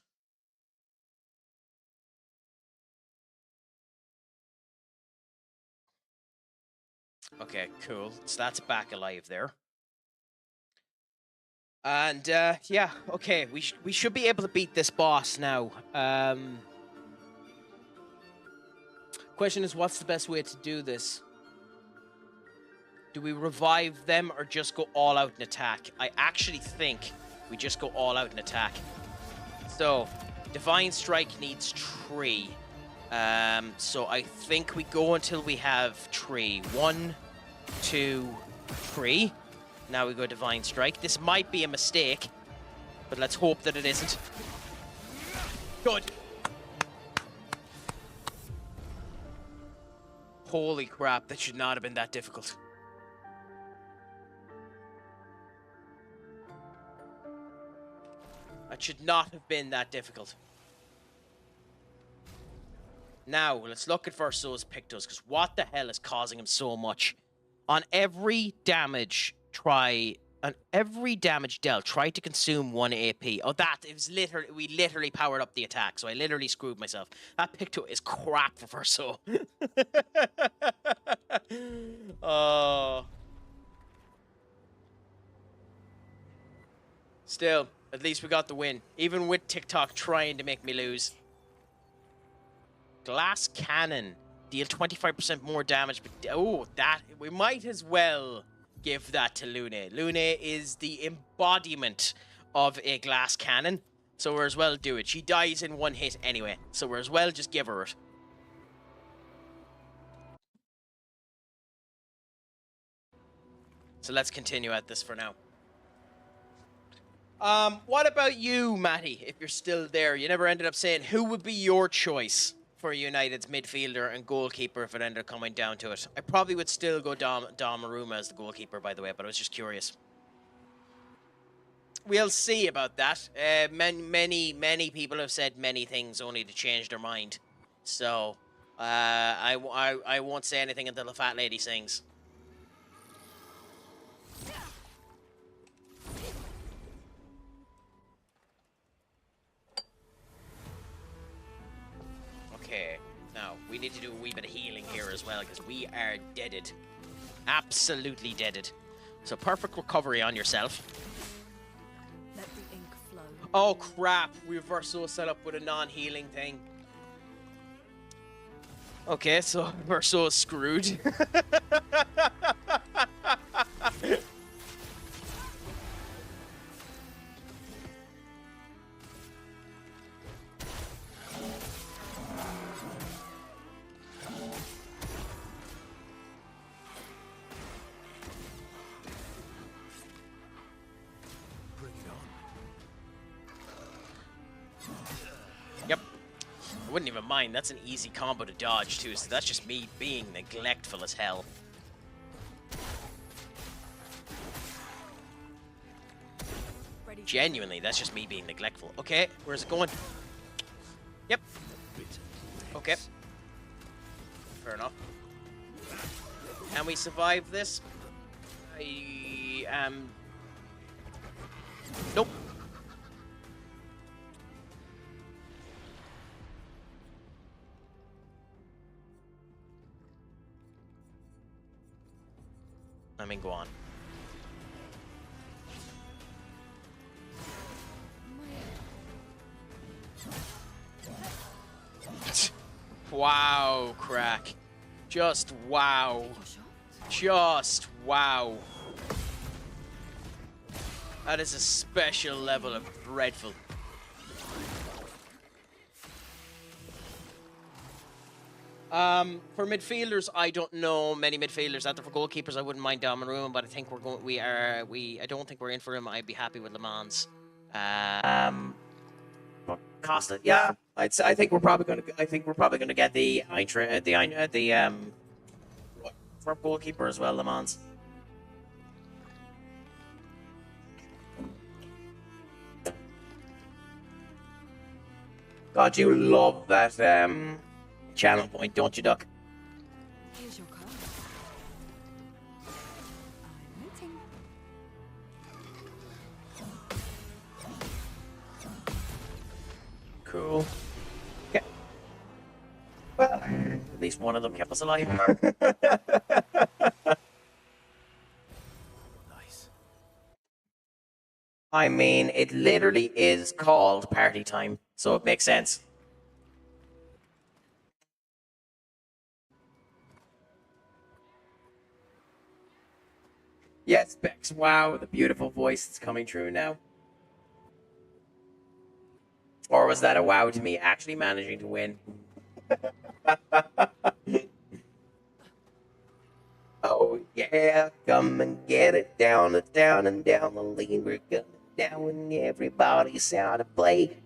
Okay, cool. So that's back alive there. And, yeah, okay, we should be able to beat this boss now. Question is, what's the best way to do this? Do we revive them or just go all out and attack? I actually think we just go all out and attack. So, Divine Strike needs 3. So I think we go until we have 3. 1, 2, 3. Now we go Divine Strike. This might be a mistake, but let's hope that it isn't. Good. Holy crap, that should not have been that difficult. That should not have been that difficult. Now, let's look at Verso's Pictos, because what the hell is causing him so much? On every damage dealt, try to consume 1 AP. Oh, it was literally, we literally powered up the attack, so I literally screwed myself. That Picto is crap for Verso. Oh. Still, at least we got the win, even with TikTok trying to make me lose. Glass Cannon. Deal 25% more damage, but... Oh, that... We might as well give that to Lune. Lune is the embodiment of a glass cannon, so we're as well do it. She dies in one hit anyway, so we're as well just give her it. So let's continue at this for now. What about you, Matty, if you're still there? You never ended up saying who would be your choice for United's midfielder and goalkeeper if it ended up coming down to it. I probably would still go Donnarumma as the goalkeeper, by the way, but I was just curious. We'll see about that. Many people have said many things only to change their mind. So, I won't say anything until the fat lady sings. Okay, now, we need to do a wee bit of healing here as well, because we are deaded. Absolutely deaded. So, perfect recovery on yourself. Let the ink flow. Oh, crap. We've so set up with a non-healing thing. Okay, so we're so screwed. Yep. I wouldn't even mind. That's an easy combo to dodge, too, so that's just me being neglectful as hell. Ready. Genuinely, that's just me being neglectful. Okay, where's it going? Yep. Okay. Fair enough. Can we survive this? I am... Nope. I mean, go on. Wow, Crack. Just wow. Just wow. That is a special level of dreadful. For midfielders, I don't know many midfielders out there. For goalkeepers, I wouldn't mind Donnarumma, but I think I don't think we're in for him. I'd be happy with Le Mans. But Costa, yeah, I think we're probably gonna get the for goalkeeper as well, Le Mans. God, you love that channel point, don't you, Duck? Here's your card. I'm waiting. Cool. Okay. Well, at least one of them kept us alive. Nice. I mean, it literally is called party time, so it makes sense. Yes, Bex. Wow, the beautiful voice that's coming through now. Or was that a wow to me actually managing to win? Oh, yeah, come and get it down and down and down the lane. We're coming down when everybody's out of play.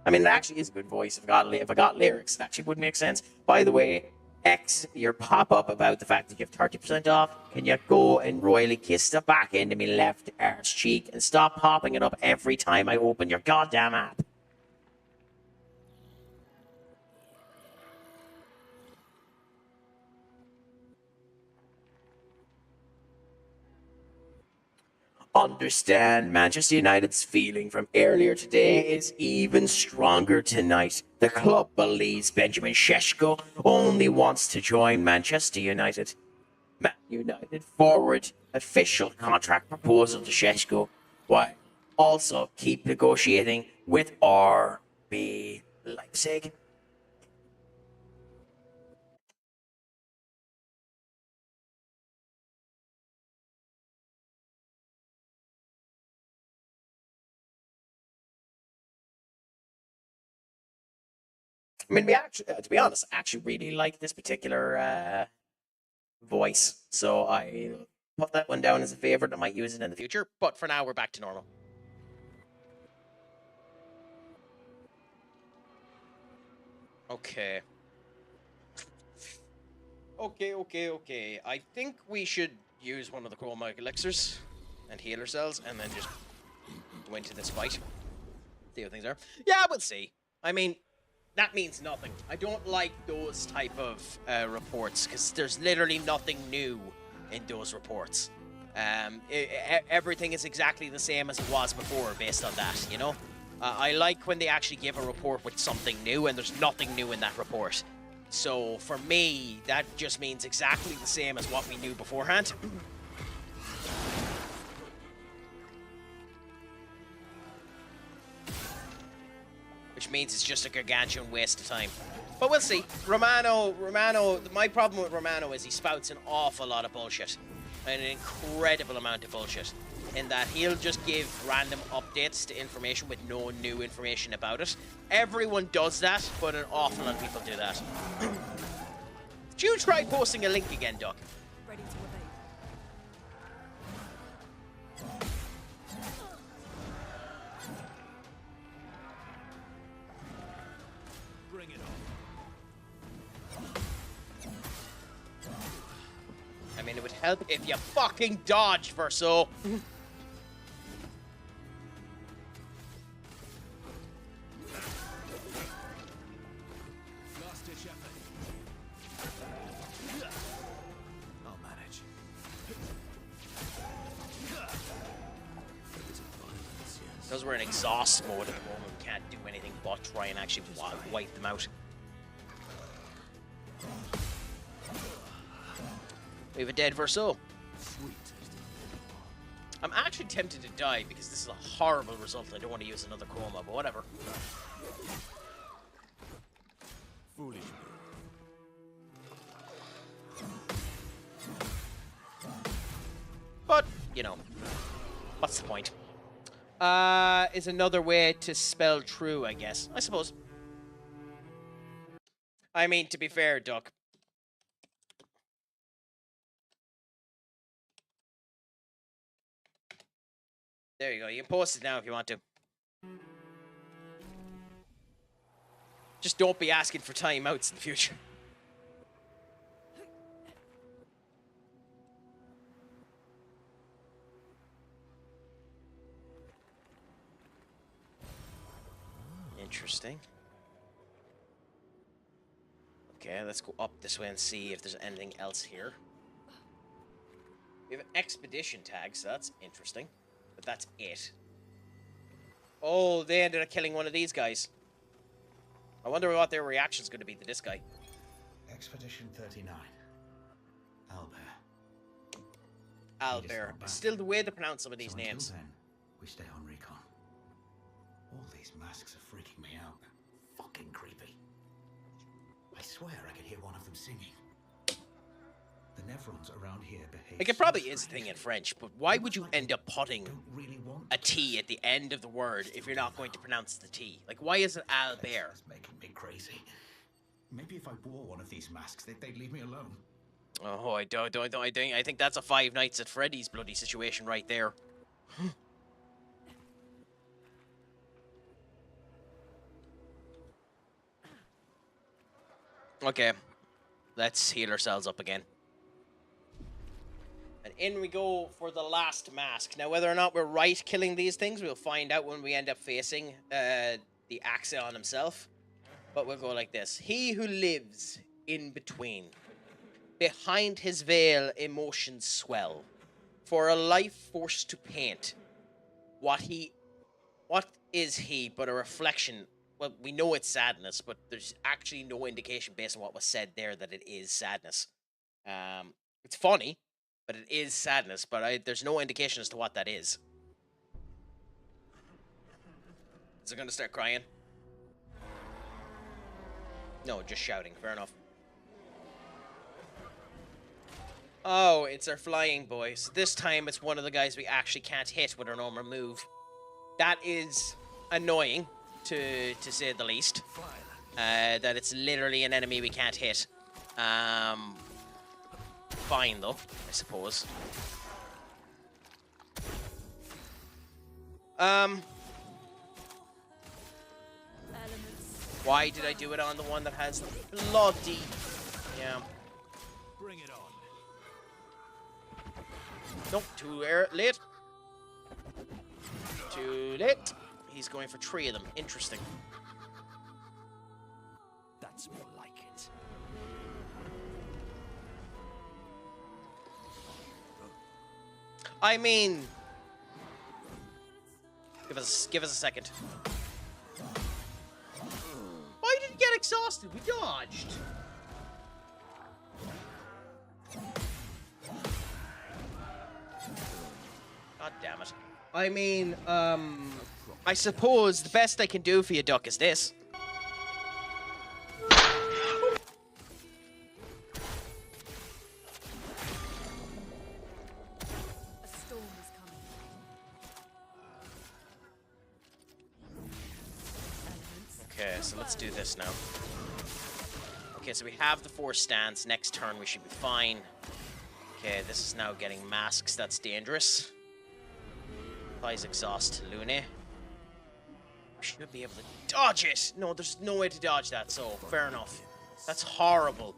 I mean, it actually is a good voice. If I got lyrics, it actually would make sense. By the way, X, your pop-up about the fact that you have 30% off, can you go and royally kiss the back end of my left arse cheek and stop popping it up every time I open your goddamn app? Understand, Manchester United's feeling from earlier today is even stronger tonight. The club believes Benjamin Šeško only wants to join Manchester United. Man United forward official contract proposal to Šeško. Why? Also, keep negotiating with RB Leipzig. I mean, we actually, to be honest, I actually really like this particular voice. So I put that one down as a favorite. I might use it in the future. But for now, we're back to normal. Okay. Okay. I think we should use one of the chromatic elixirs and heal ourselves and then just go into this fight. See how things are. Yeah, we'll see. I mean, that means nothing. I don't like those type of reports because there's literally nothing new in those reports. Everything is exactly the same as it was before based on that, you know? I like when they actually give a report with something new and there's nothing new in that report. So for me, that just means exactly the same as what we knew beforehand. Which means it's just a gargantuan waste of time. But we'll see. Romano, my problem with Romano is he spouts an awful lot of bullshit. An incredible amount of bullshit. In that he'll just give random updates to information with no new information about it. Everyone does that, but an awful lot of people do that. Did you try posting a link again, Duck? Ready to evade. Bring it on. I mean, it would help if you fucking dodged, Verso. Last ditch effort. I'll manage. Because we're in exhaust mode at the moment, we can't do anything but try and actually wipe them out. We have a dead Verso. I'm actually tempted to die because this is a horrible result. I don't want to use another chroma, but whatever. Foolish. But, you know, what's the point? Is another way to spell true, I guess. I suppose. I mean, to be fair, Duck. There you go. You can post it now if you want to. Just don't be asking for timeouts in the future. Interesting. Okay, let's go up this way and see if there's anything else here. We have an expedition tag, so that's interesting. But that's it. Oh, they ended up killing one of these guys. I wonder what their reaction's going to be to this guy. Expedition 39. Albert. Still the way to pronounce some of these names. Then, we stay on recon. All these masks are freaking me out. Fucking creepy. I swear I could hear one of them singing. The Nevrons around here behave. Like, it probably is a thing in French, but why would you end up putting really a T at the end of the word if you're not going to pronounce the T? Like, why is it Albert? It's making me crazy. Maybe if I wore one of these masks, they'd leave me alone. Oh, I think that's a Five Nights at Freddy's bloody situation right there. Okay, let's heal ourselves up again. And in we go for the last mask. Now, whether or not we're right killing these things, we'll find out when we end up facing the Axion himself. But we'll go like this. He who lives in between. Behind his veil, emotions swell. For a life forced to paint. What is he but a reflection? Well, we know it's sadness, but there's actually no indication based on what was said there that it is sadness. It's funny, but it is sadness, but there's no indication as to what that is. Is it gonna start crying? No, just shouting. Fair enough. Oh, it's our flying boy. So this time it's one of the guys we actually can't hit with our normal move. That is annoying, to say the least. That it's literally an enemy we can't hit. Fine though, I suppose. Why did I do it on the one that has bloody... Yeah. Bring it on. Nope, too late. Too late. He's going for 3 of them. Interesting. That's more like it. I mean... Give us a second. Why did he get exhausted? We dodged. God damn it. I mean, I suppose the best I can do for you, Duck, is this. A storm is coming. Okay, so let's do this now. Okay, so we have the 4 stance. Next turn we should be fine. Okay, this is now getting masks. That's dangerous. Applies exhaust to Lune. We should be able to dodge it! No, there's no way to dodge that, so fair enough. That's horrible.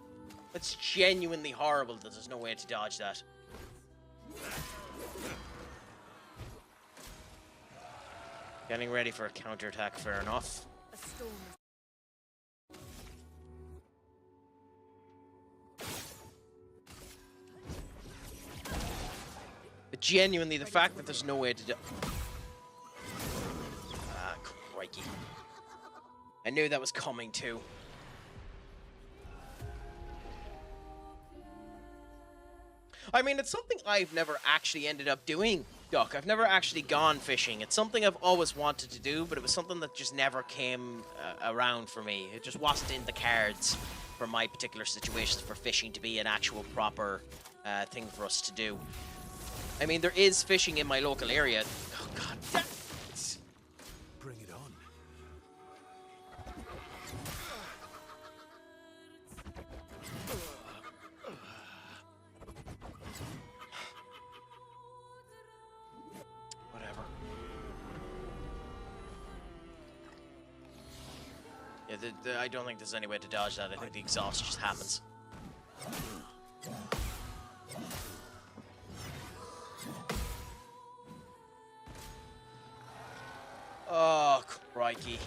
That's genuinely horrible that there's no way to dodge that. Getting ready for a counterattack, fair enough. A storm is But genuinely, the fact that there's no way to do... Ah, crikey. I knew that was coming, too. I mean, it's something I've never actually ended up doing, Duck. I've never actually gone fishing. It's something I've always wanted to do, but it was something that just never came around for me. It just wasn't in the cards for my particular situations for fishing to be an actual proper thing for us to do. I mean, there is fishing in my local area. Oh, God damn it. Bring it on. Whatever. Yeah, I don't think there's any way to dodge that. I think the exhaust just happens. Oh, crikey.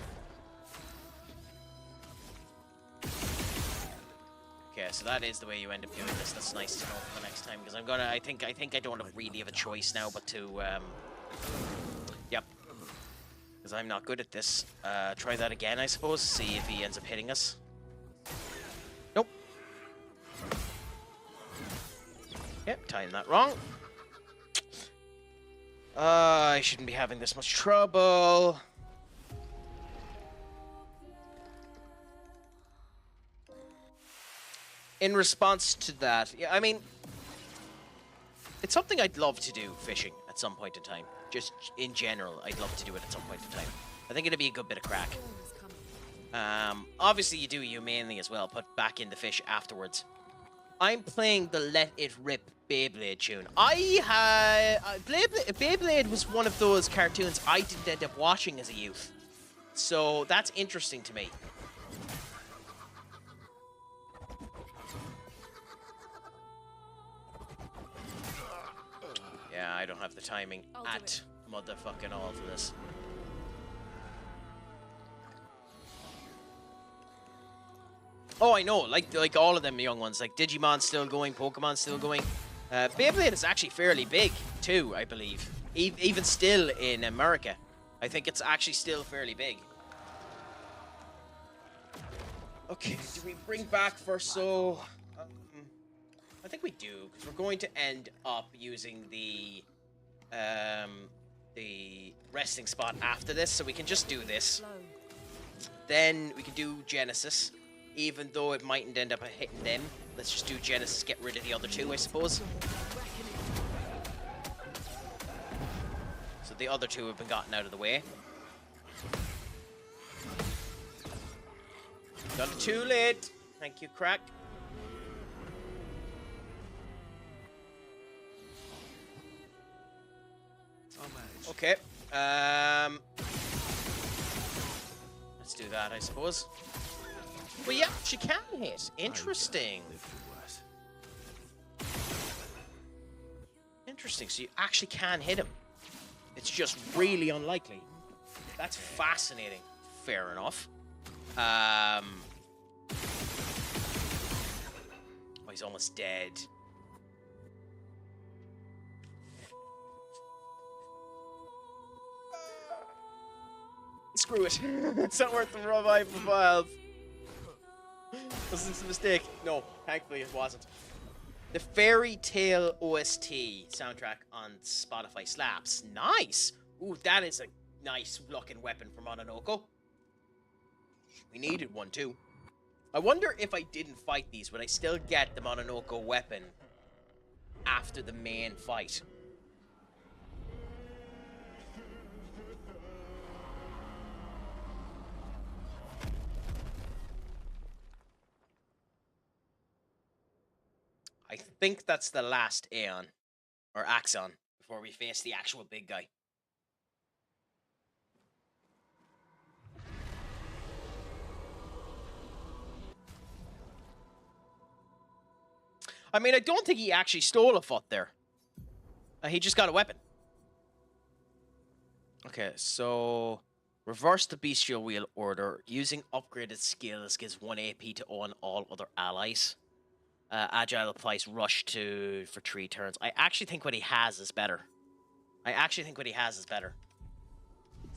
Okay, so that is the way you end up doing this. That's nice to know for the next time, because I think I don't really have a choice now but to, yep. Because I'm not good at this. Try that again, I suppose, see if he ends up hitting us. Nope. Yep, timed that wrong. I shouldn't be having this much trouble. In response to that, yeah, I mean, it's something I'd love to do, fishing, at some point in time. Just in general, I'd love to do it at some point in time. I think it'd be a good bit of crack. storm is coming. Obviously you do humanely as well, put back in the fish afterwards. I'm playing the Let It Rip Beyblade tune. Beyblade was one of those cartoons I didn't end up watching as a youth. So that's interesting to me. Yeah, I don't have the timing I'll do at it. motherfucking all for this. Oh, I know, like all of them young ones, like Digimon's still going, Pokemon's still going. Beyblade is actually fairly big, too, I believe. Even still in America. I think it's actually still fairly big. Okay, do we bring back first? So, I think we do, because we're going to end up using the the resting spot after this, so we can just do this. Flow. Then we can do Genesis, even though it mightn't end up hitting them. Let's just do Genesis, get rid of the other two, I suppose. So the other two have been gotten out of the way. Done it too late. Thank you, Craic. Okay. Let's do that, I suppose. Well, yeah, she can hit. Interesting. Interesting. So you actually can hit him. It's just really unlikely. That's fascinating. Fair enough. Oh, he's almost dead. Screw it. It's not worth the revive for files. Was this a mistake? No, thankfully it wasn't. The Fairy Tale OST soundtrack on Spotify slaps. Nice. Ooh, that is a nice looking weapon for Mononoko. We needed one too. I wonder if I didn't fight these, would I still get the Mononoko weapon after the main fight? I think that's the last Aeon, or Axon, before we face the actual big guy. I mean, I don't think he actually stole a foot there. He just got a weapon. Okay, so reverse the bestial wheel order. Using upgraded skills gives 1 AP to on all other allies. Agile applies rush for 3 turns. I actually think what he has is better.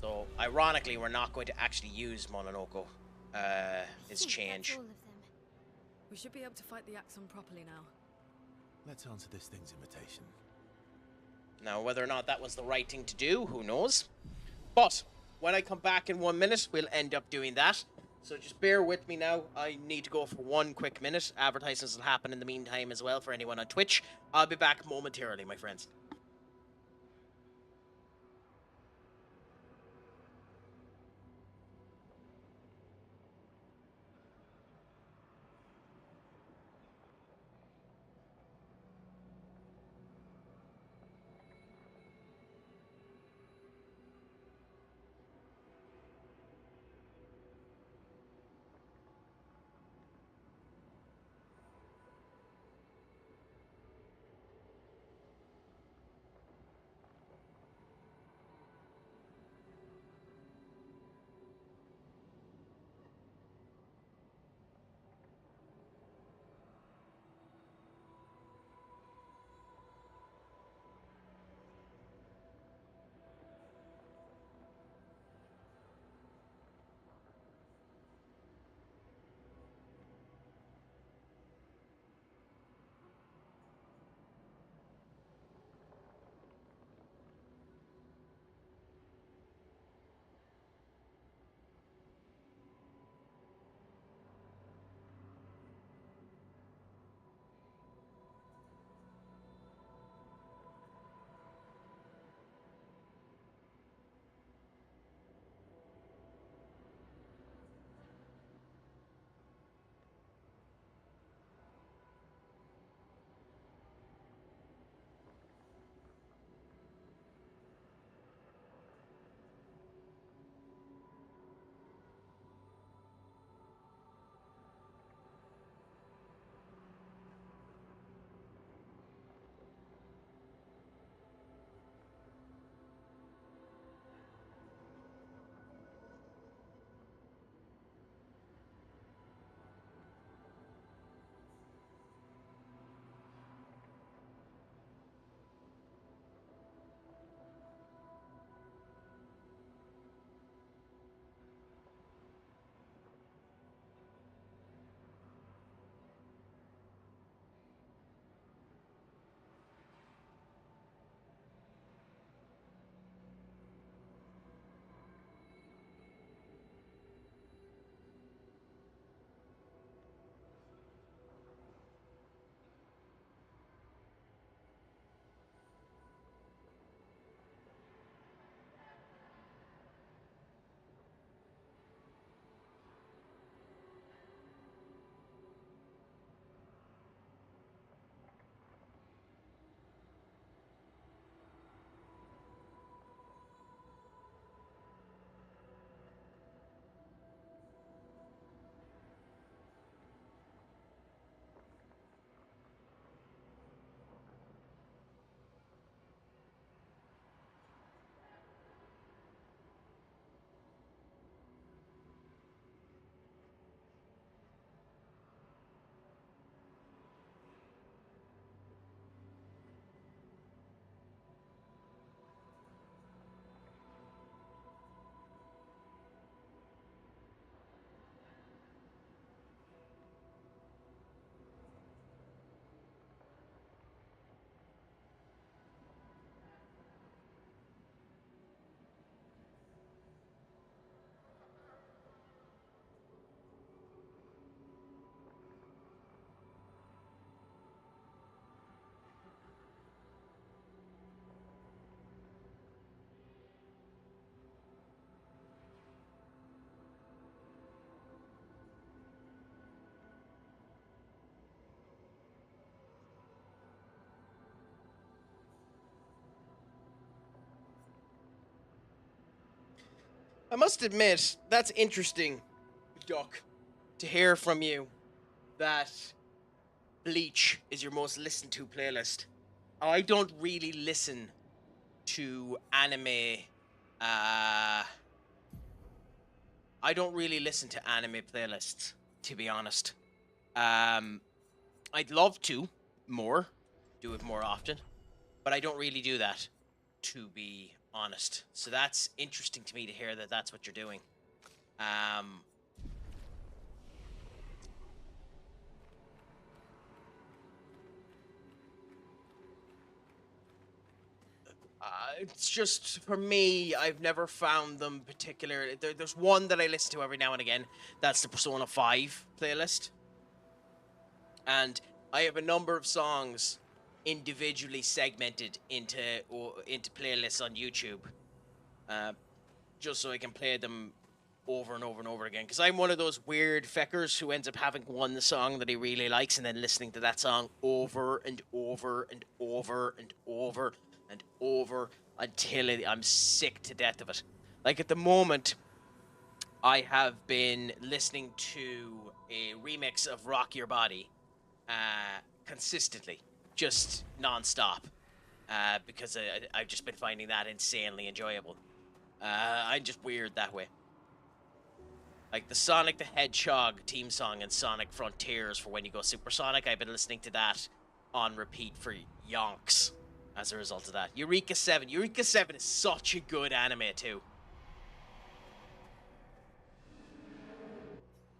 So, ironically, we're not going to actually use Mononoko. His change. That's all of them. We should be able to fight the Axon properly now. Let's answer this thing's invitation. Now, whether or not that was the right thing to do, who knows? But when I come back in 1 minute, we'll end up doing that. So just bear with me now. I need to go for 1 quick minute. Advertisements will happen in the meantime as well for anyone on Twitch. I'll be back momentarily, my friends. I must admit, that's interesting, Duck, to hear from you that Bleach is your most listened to playlist. I don't really listen to anime. I don't really listen to anime playlists, to be honest. I'd love to more, do it more often, but I don't really do that, to be honest. So that's interesting to me to hear that that's what you're doing. It's just for me, I've never found them particular. There's one that I listen to every now and again. That's the Persona 5 playlist, and I have a number of songs individually segmented into playlists on YouTube, just so I can play them over and over and over again. Because I'm one of those weird feckers who ends up having one song that he really likes and then listening to that song over and over and over and over and over until I'm sick to death of it. Like at the moment, I have been listening to a remix of Rock Your Body consistently, just non-stop, because I've just been finding that insanely enjoyable. I'm just weird that way. Like the Sonic the Hedgehog theme song and Sonic Frontiers for when you go supersonic, I've been listening to that on repeat for yonks as a result of that. Eureka 7. Eureka 7 is such a good anime too.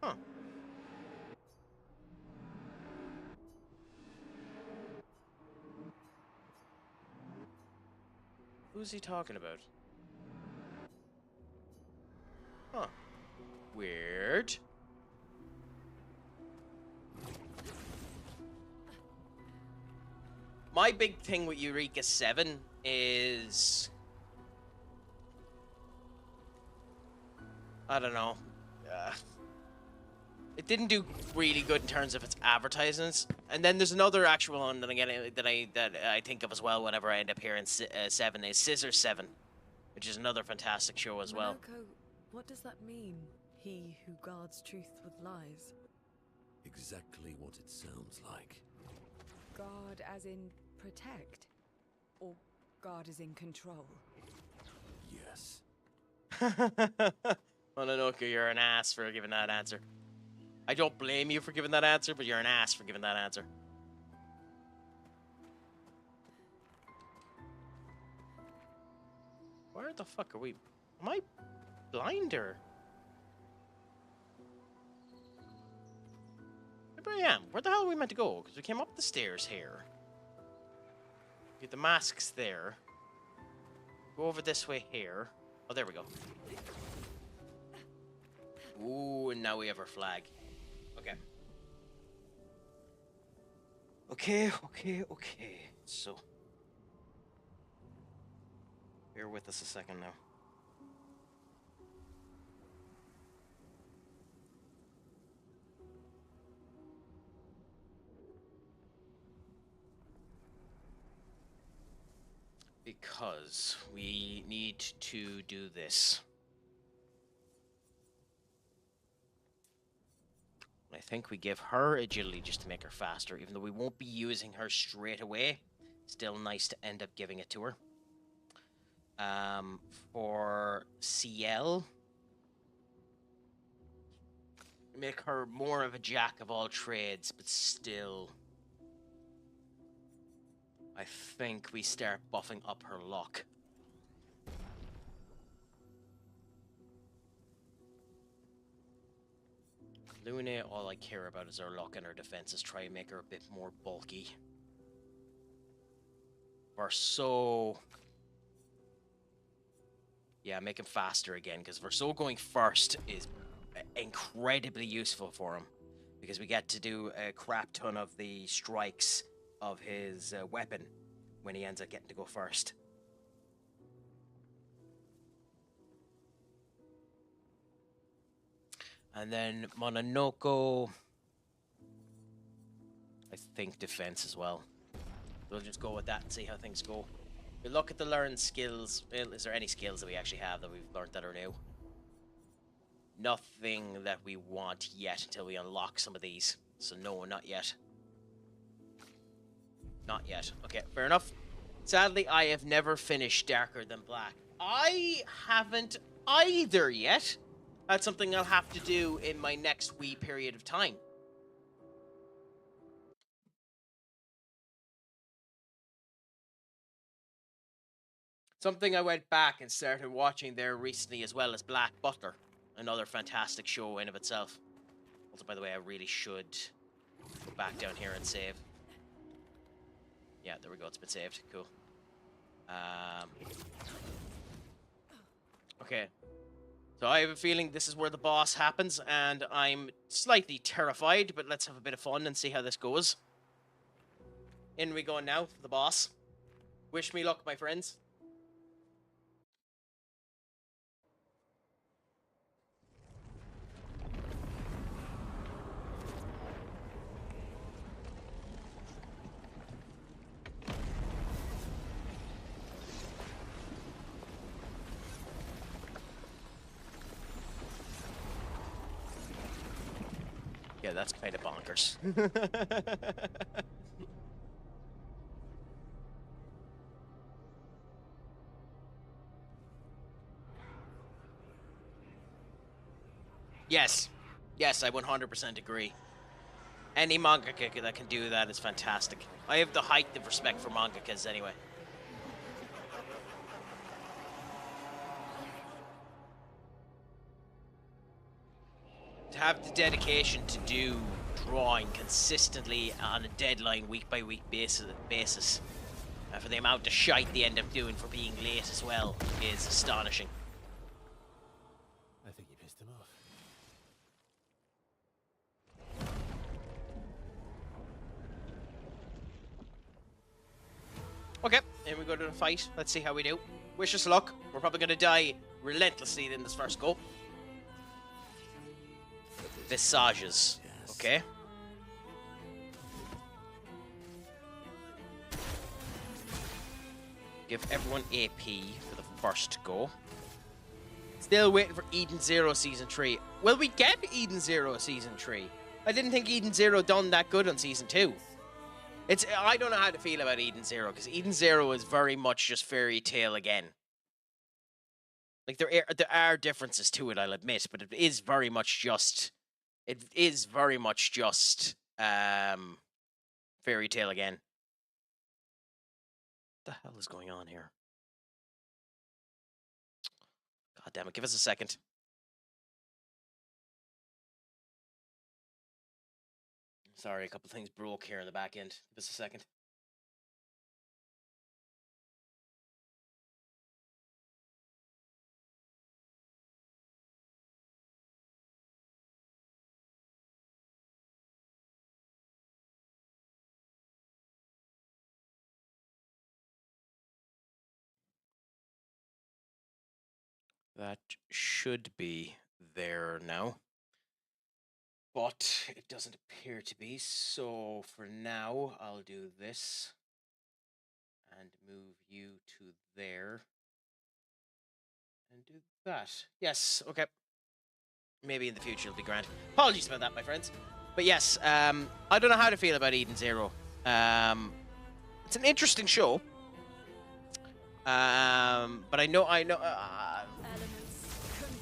Huh. Who's he talking about? Huh. Weird. My big thing with Eureka 7 is... I don't know. It didn't do really good in terms of its advertisements. And then there's another actual one that I think of as well whenever I end up hearing 7 is Scissor 7, which is another fantastic show as well. Monoko, what does that mean? He who guards truth with lies. Exactly what it sounds like. Guard as in protect? Or guard as in control? Yes. Mononoke, you're an ass for giving that answer. I don't blame you for giving that answer, but you're an ass for giving that answer. Where the fuck are we? Am I blind or? Maybe I am. Where the hell are we meant to go? Because we came up the stairs here. Get the masks there. Go over this way here. Oh, there we go. Ooh, and now we have our flag. Okay. So, bear with us a second now. Because we need to do this. I think we give her agility just to make her faster, even though we won't be using her straight away. Still nice to end up giving it to her. For CL, make her more of a jack of all trades, but still, I think we start buffing up her luck. Luna, all I care about is her luck and her defenses. Try and make her a bit more bulky. Verso... Yeah, make him faster again, because Verso going first is incredibly useful for him. Because we get to do a crap ton of the strikes of his weapon when he ends up getting to go first. And then Mononoko, I think defense as well. We'll just go with that and see how things go. We look at the learned skills. Is there any skills that we actually have that we've learned that are new? nothing that we want yet until we unlock some of these. So no, not yet. Not yet. Okay, fair enough. Sadly, I have never finished Darker Than Black. I haven't either yet. That's something I'll have to do in my next wee period of time. Something I went back and started watching there recently as well as Black Butler. Another fantastic show in of itself. Also, by the way, I really should go back down here and save. Yeah, there we go. It's been saved. Cool. Okay. So I have a feeling this is where the boss happens, and I'm slightly terrified, but let's have a bit of fun and see how this goes. In we go now for the boss. Wish me luck, my friends. Yeah, that's kind of bonkers. Yes. Yes, I 100% agree. Any mangaka that can do that is fantastic. I have the height of respect for mangakas anyway. To have the dedication to do drawing consistently on a deadline week by week basis for the amount of shite they end up doing for being late as well is astonishing. I think you pissed him off. Okay, here we go to the fight. Let's see how we do. Wish us luck. We're probably going to die relentlessly in this first go. Visages. Okay. Give everyone AP for the first go. Still waiting for Eden Zero Season 3. Will we get Eden Zero Season 3? I didn't think Eden Zero done that good on Season 2. I don't know how to feel about Eden Zero, because Eden Zero is very much just fairy tale again. Like, there are differences to it, I'll admit, but it is very much just... It is very much just fairy tale again. What the hell is going on here? God damn it, give us a second. Sorry, a couple things broke here in the back end. Give us a second. That should be there now. But it doesn't appear to be, so for now, I'll do this. And move you to there. And do that. Yes, okay. Maybe in the future it'll be grand. Apologies about that, my friends. But yes, I don't know how to feel about Eden Zero. It's an interesting show. But I know...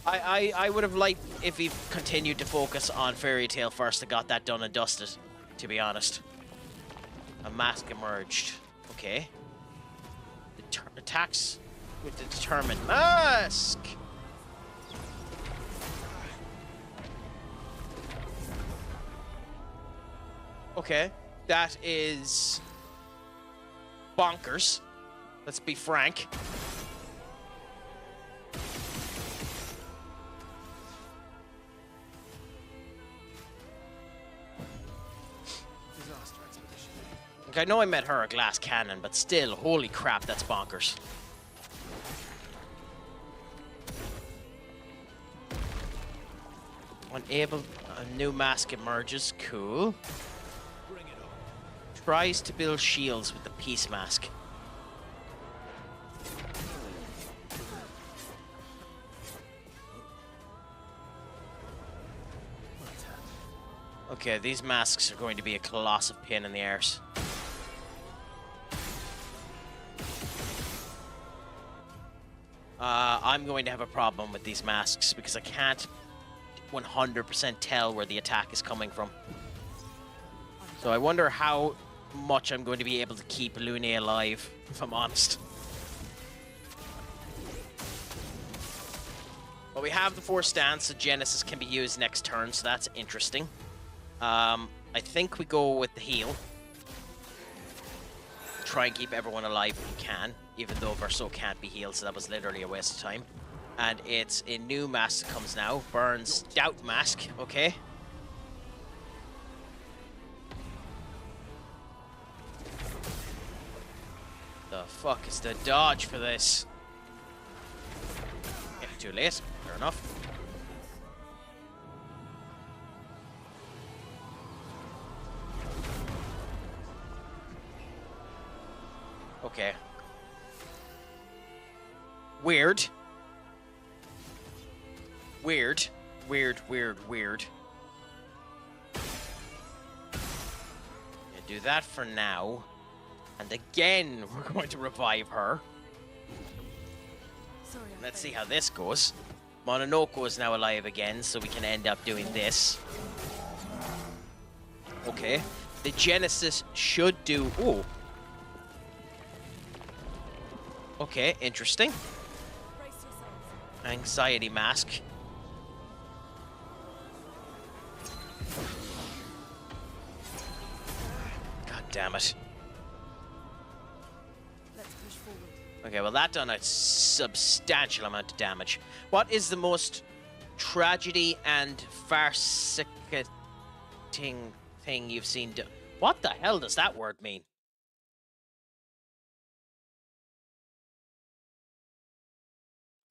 I would have liked if he continued to focus on Fairy Tail first and got that done and dusted, to be honest. A mask emerged. Okay. Attacks with the determined mask! Okay. That is... bonkers. Let's be frank. I know I met her a glass cannon, but still, holy crap, that's bonkers. Unable, a new mask emerges, cool. Tries to build shields with the peace mask. Okay, these masks are going to be a colossal pain in the arse. I'm going to have a problem with these masks because I can't 100% tell where the attack is coming from. So I wonder how much I'm going to be able to keep Lune alive, if I'm honest. But we have the 4 stance, so Genesis can be used next turn, so that's interesting. I think we go with the heal. Try and keep everyone alive if we can, even though Verso can't be healed, so that was literally a waste of time. And it's a new mask that comes now. Burns Doubt Mask, okay. The fuck is the dodge for this? Yeah, too late. Fair enough. Okay. Weird. Weird. Weird, weird, weird. Yeah, do that for now. And again, we're going to revive her. Sorry, Let's see how this goes. Mononoko is now alive again, so we can end up doing this. Okay. The Genesis should do... Ooh. Okay, interesting. Brace yourselves. Anxiety mask. God damn it. Let's push forward. Okay, well that done a substantial amount of damage. What is the most tragedy and farcicating thing you've seen do? What the hell does that word mean?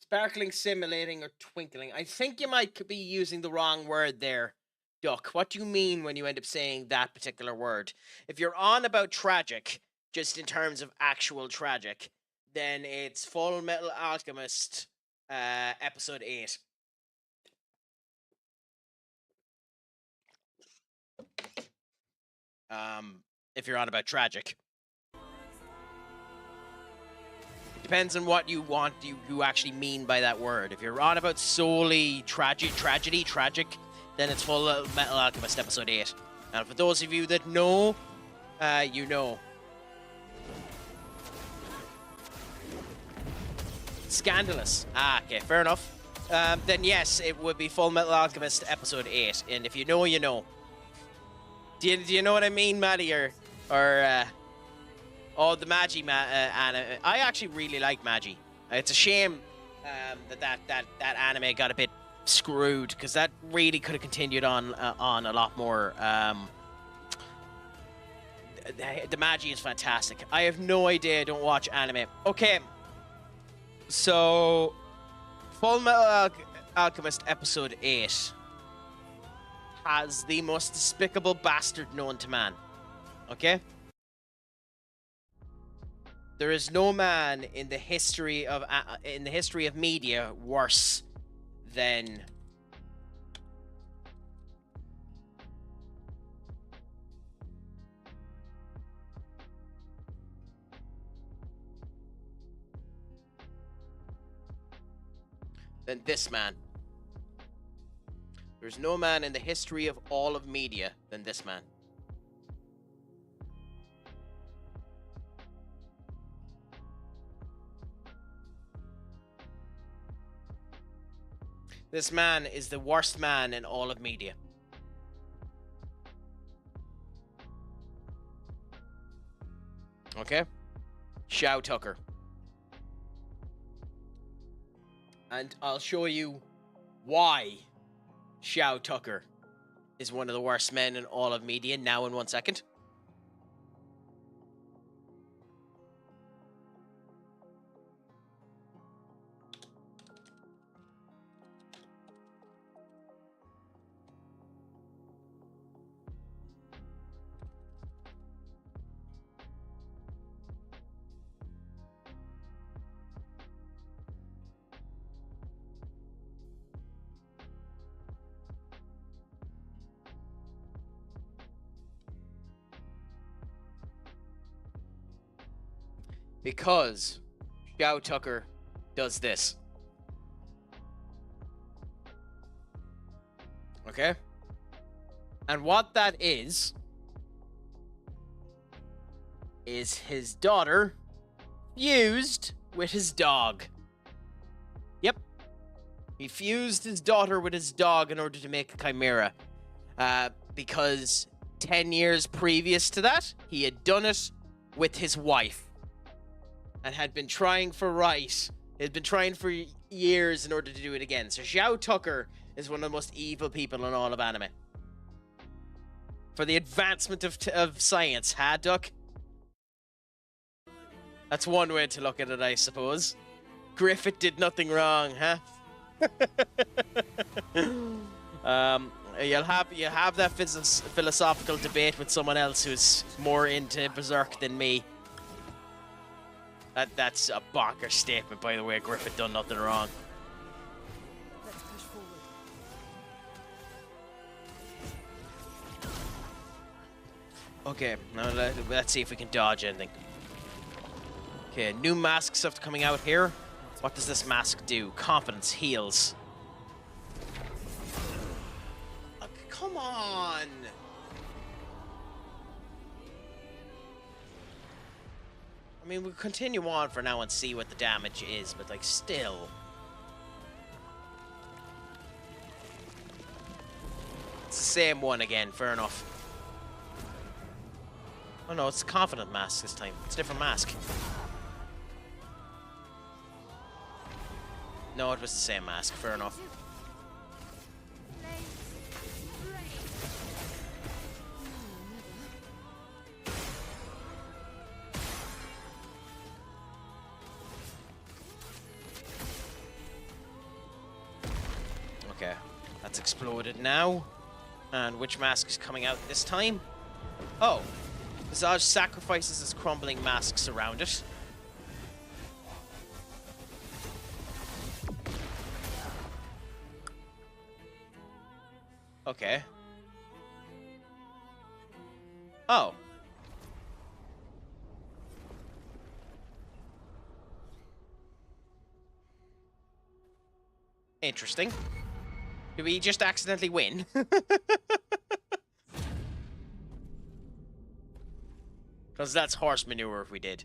Sparkling, simulating, or twinkling. I think you might be using the wrong word there, Duck. What do you mean when you end up saying that particular word? If you're on about tragic, just in terms of actual tragic, then it's Full Metal Alchemist, episode 8. If you're on about tragic. It depends on what you want, you actually mean by that word. If you're on about solely tragic, then it's Full Metal Alchemist episode 8. And for those of you that know, you know. Scandalous. Ah, okay, fair enough. Then yes, it would be Full Metal Alchemist episode 8. And if you know, you know. Do you know what I mean, Maddie? Oh, the Magi anime. I actually really like Magi. It's a shame that anime got a bit screwed, because that really could have continued on a lot more. The Magi is fantastic. I have no idea. I don't watch anime. Okay. So, Full Metal Alchemist episode 8 has the most despicable bastard known to man. Okay? There is no man in the history of media worse than this man. There's no man in the history of all of media than this man. This man is the worst man in all of media. Okay? Shao Tucker. And I'll show you why Shao Tucker is one of the worst men in all of media now in 1 second. Because Xiao Tucker does this. Okay? And what that is his daughter fused with his dog. Yep. He fused his daughter with his dog in order to make a chimera. Because 10 years previous to that, he had done it with his wife. And had been trying for Had been trying for years in order to do it again. So Xiao Tucker is one of the most evil people in all of anime. For the advancement of science, huh, Duck? That's one way to look at it, I suppose. Griffith did nothing wrong, huh? You'll have that philosophical debate with someone else who's more into Berserk than me. That's a bonker statement, by the way. Griffith done nothing wrong. Let's push forward. Okay, now let's see if we can dodge anything. Okay, new mask stuff coming out here. What does this mask do? Confidence heals. Oh, come on! I mean, we'll continue on for now and see what the damage is, but, like, still. It's the same one again, fair enough. Oh no, it's a confident mask this time. It's a different mask. No, it was the same mask, fair enough. Okay, that's exploded now. And which mask is coming out this time? Oh, Visage sacrifices his crumbling masks around it. Okay. Oh. Interesting. Did we just accidentally win? Because that's horse manure if we did.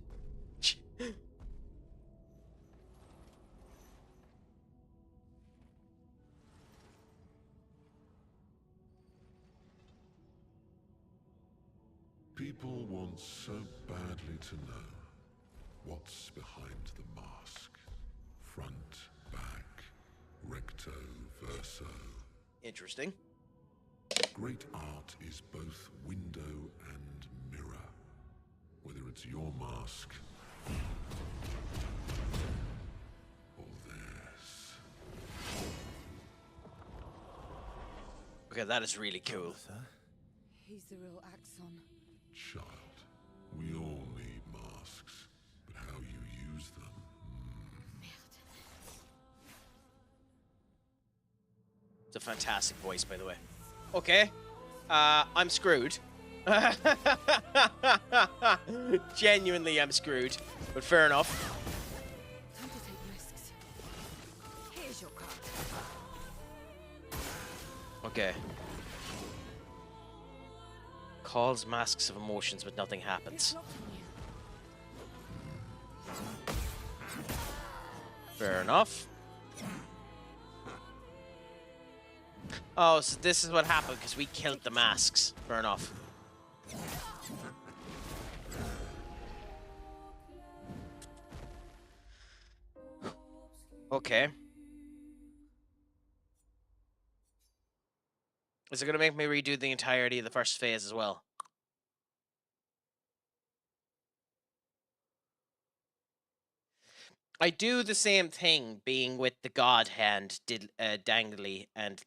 People want so badly to know what's behind the mask. Front, back, recto, verso. Interesting. Great art is both window and mirror. Whether it's your mask or theirs. Okay, that is really cool. He's the real Axon. Child, we all need masks, but how you use them. It's a fantastic voice, by the way. Okay. I'm screwed. Genuinely, I'm screwed. But fair enough. Time to take risks. Here's your card. Okay. Calls masks of emotions, but nothing happens. It's locked on you. Fair enough. Oh, so this is what happened because we killed the masks. Fair enough. Okay. Is it going to make me redo the entirety of the first phase as well? I do the same thing, being with the god hand dangly and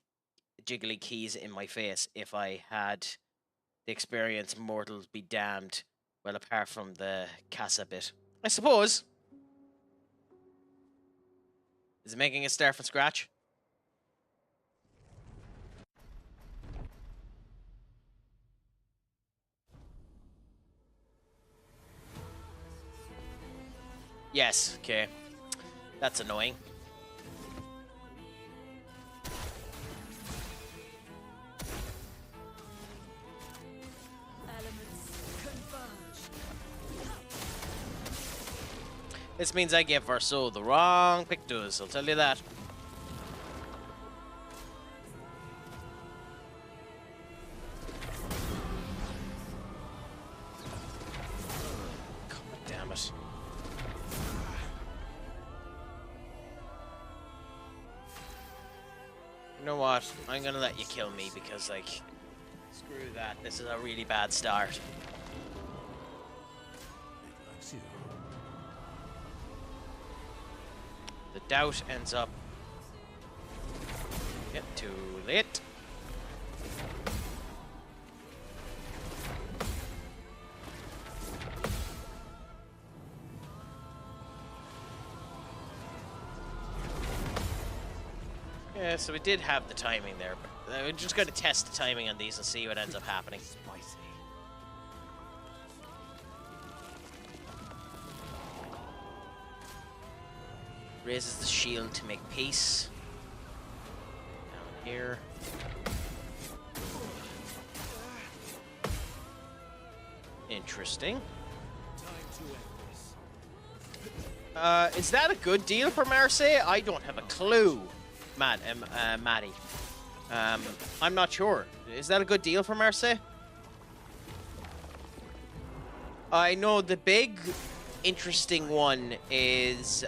jiggly keys in my face if I had the experience mortals be damned, well, apart from the Casa bit. I suppose. Is it making a start from scratch? Yes, okay. That's annoying. This means I gave Verso the wrong pictures, I'll tell you that. God damn it. You know what? I'm gonna let you kill me because, like, screw that. This is a really bad start. The doubt ends up... Yep, too late. Yeah, so we did have the timing there, but we're just going to test the timing on these and see what ends up happening. Spicy. Raises the shield to make peace. Down here. Interesting. Is that a good deal for Marseille? I don't have a clue, Maddie. I'm not sure. Is that a good deal for Marseille? I know the big interesting one is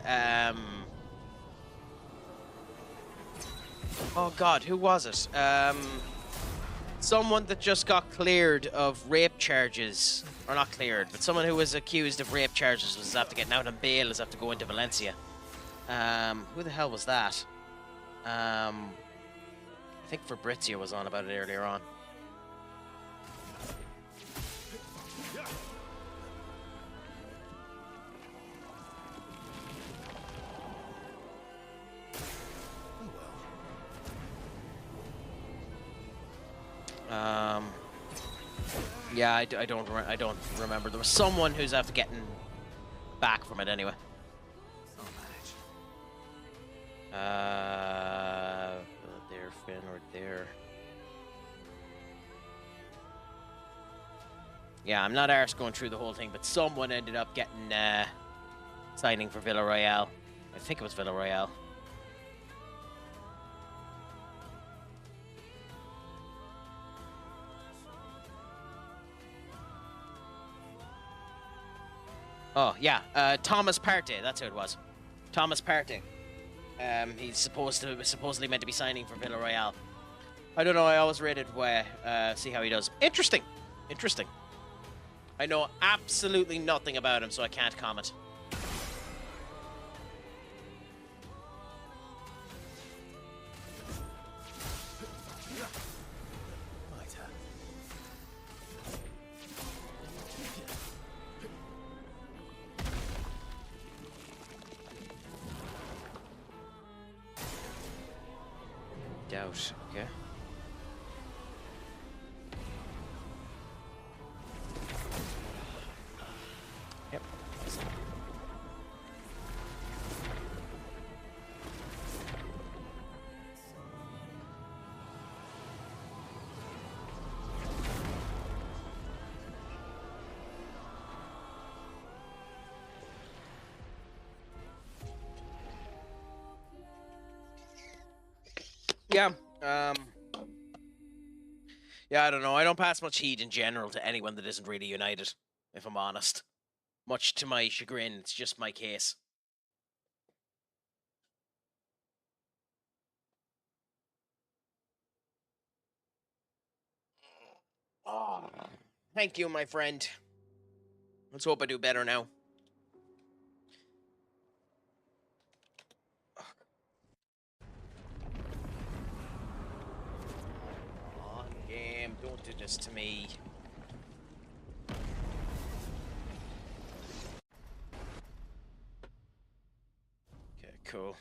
oh god, who was it? Someone that just got cleared of rape charges, or not cleared, but someone who was accused of rape charges was after getting out on bail, is after going to Valencia. Who the hell was that? I think Fabrizio was on about it earlier on. Yeah, I don't remember. There was someone who's after getting back from it anyway. There, Finn, or there. Yeah, I'm not arse going through the whole thing, but someone ended up getting signing for Villarreal. I think it was Villarreal. Oh, yeah, Thomas Partey, that's who it was. Thomas Partey. He's supposedly meant to be signing for Villarreal. I don't know, I always rated see how he does. Interesting. Interesting. I know absolutely nothing about him, so I can't comment. Doubt, okay. Yep. Yeah, yeah, I don't know. I don't pass much heed in general to anyone that isn't really United, if I'm honest. Much to my chagrin, it's just my case. Oh, thank you, my friend. Let's hope I do better now. On game, don't do this to me. Okay, cool.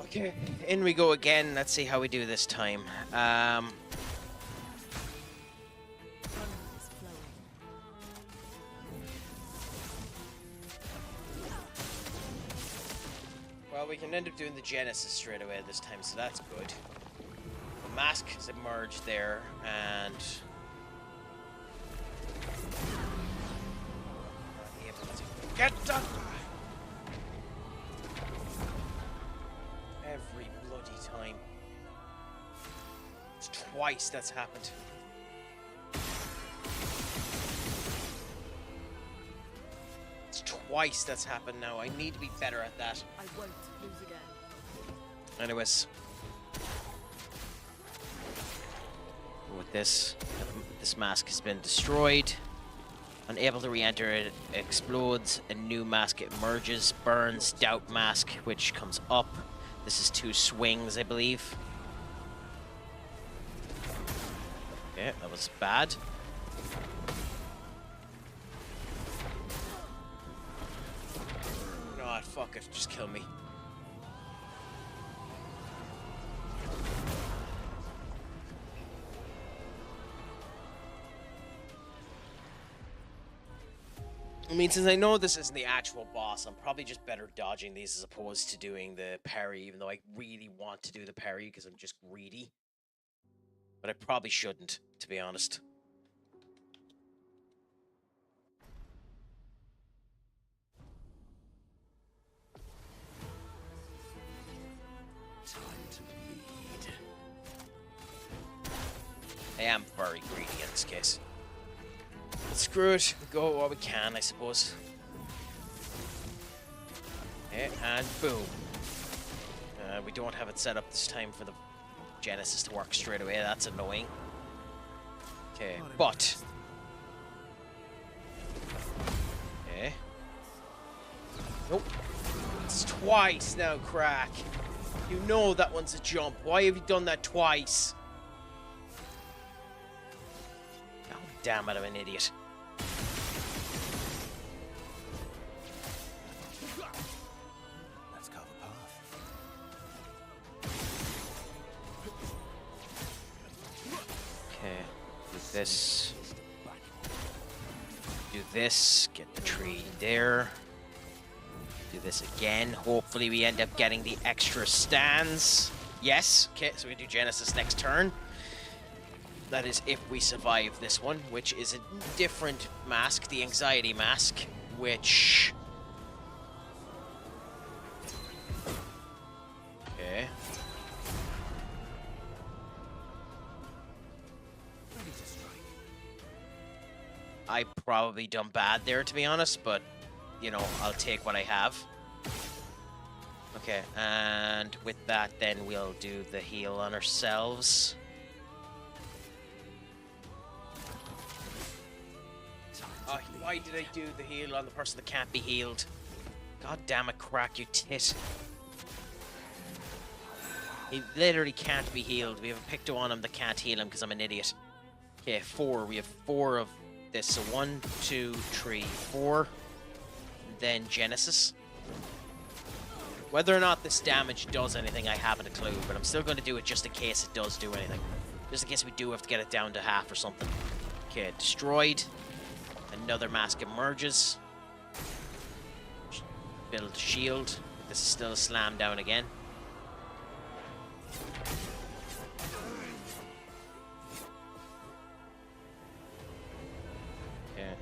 Okay, in we go again. Let's see how we do this time. we can end up doing the Genesis straight away this time, so that's good. The mask has emerged there, and... Get done! Every bloody time. It's twice that's happened. It's twice that's happened now. I need to be better at that. I won't lose again. Anyways. With this mask has been destroyed. Unable to re-enter, it explodes. A new mask emerges. Burns, doubt mask, which comes up. This is 2 swings, I believe. Okay, that was bad. God, fuck it. Just kill me. I mean, since I know this isn't the actual boss, I'm probably just better dodging these as opposed to doing the parry, even though I really want to do the parry because I'm just greedy. But I probably shouldn't, to be honest. Time to bleed. I am very greedy in this case. But screw it, we go what we can, I suppose. Okay, and boom. We don't have it set up this time for the Genesis to work straight away, that's annoying. Okay, but... Okay. Nope. It's twice now, Craic. You know that one's a jump. Why have you done that twice? God damn it, I'm an idiot. Let's carve a path. Okay, do this. Do this, get the tree there. Do this again. Hopefully we end up getting the extra stands. Yes. Okay, so we do Genesis next turn. That is if we survive this one, which is a different mask, the anxiety mask, which... Okay. Ready to strike. I probably done bad there, to be honest, but, you know, I'll take what I have. Okay, and with that, then we'll do the heal on ourselves. Oh, why did I do the heal on the person that can't be healed? God damn it, Craic, you tit. He literally can't be healed. We have a picto on him that can't heal him because I'm an idiot. Okay, 4. We have 4 of this. So 1, 2, 3, 4. Then Genesis. Whether or not this damage does anything, I haven't a clue, but I'm still going to do it just in case it does do anything. Just in case we do have to get it down to half or something. Okay, destroyed. Another mask emerges. Build shield. This is still a slam down again. Okay.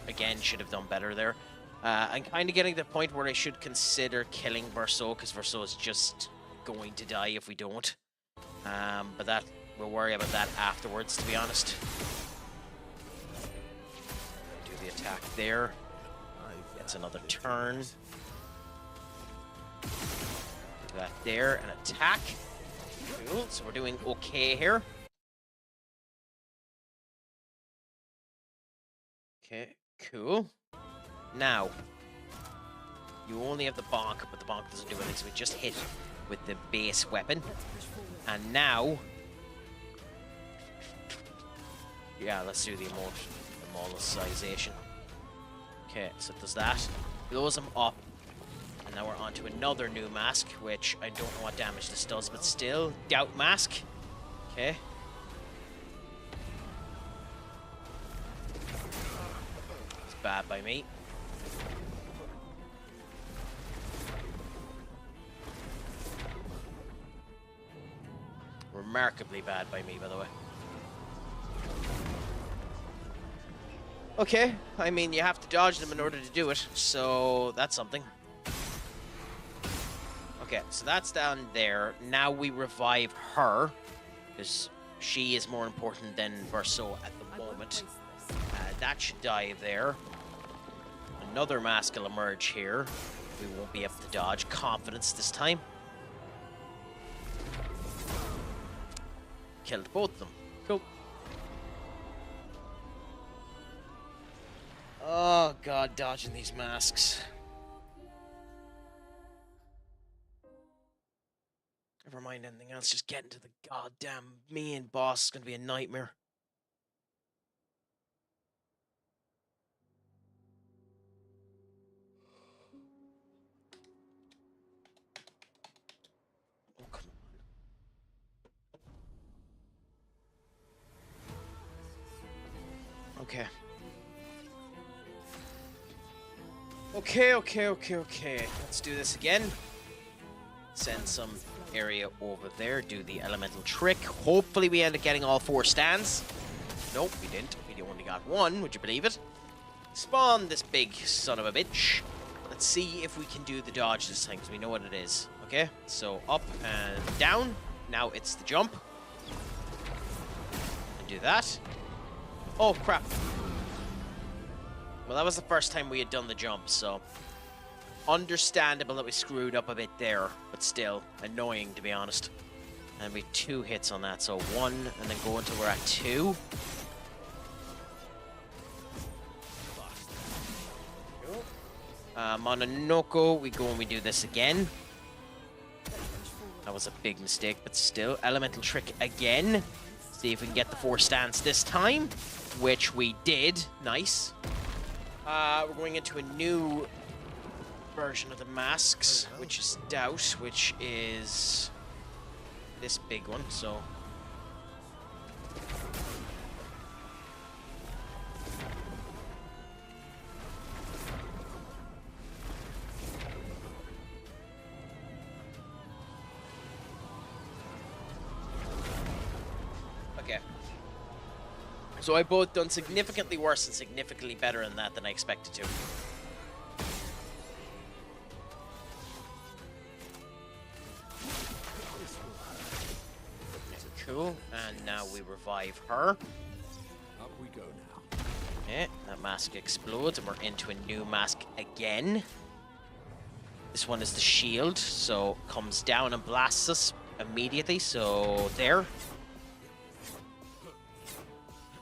Again, should have done better there. I'm kind of getting to the point where I should consider killing Verso, because Verso is just going to die if we don't. But that we'll worry about that afterwards, to be honest. Do the attack there. Gets another turn. Do that there, and attack. Cool, so we're doing okay here. Okay, cool. Now, you only have the bonk, but the bonk doesn't do anything, so we just hit with the base weapon. And now... Yeah, let's do the immortalization. Okay, so it does that. Blows him up. And now we're on to another new mask, which I don't know what damage this does, but still. Doubt mask. Okay. It's bad by me. remarkably bad by me, by the way. Okay, I mean, you have to dodge them in order to do it, so that's something. Okay, so that's down there. Now we revive her, because she is more important than Verso at the moment. That should die there. Another mask will emerge here. We won't be able to dodge. Confidence this time. Killed both of them. Cool. Oh god, dodging these masks. Never mind anything else, just getting to the goddamn main boss is gonna be a nightmare. Oh, come on. Okay. Okay. Let's do this again. Send some area over there, do the elemental trick. Hopefully we end up getting all 4 stands. Nope, we didn't. We only got 1, would you believe it? Spawn this big son of a bitch. Let's see if we can do the dodge this time, because we know what it is. Okay, so up and down. Now it's the jump. And do that. Oh, crap. Well, that was the first time we had done the jump, so... understandable that we screwed up a bit there, but still annoying, to be honest. And we 2 hits on that, so 1, and then go until we're at 2. Mononoko, we go and we do this again. That was a big mistake, but still. Elemental trick again. See if we can get the 4 stance this time, which we did. Nice. We're going into a new version of the masks, which is Doubt, which is this big one, so... Okay. So I've both done significantly worse and significantly better in that than I expected to. Cool, and now we revive her. Up we go now. Okay, that mask explodes, and we're into a new mask again. This one is the shield, so comes down and blasts us immediately, so there.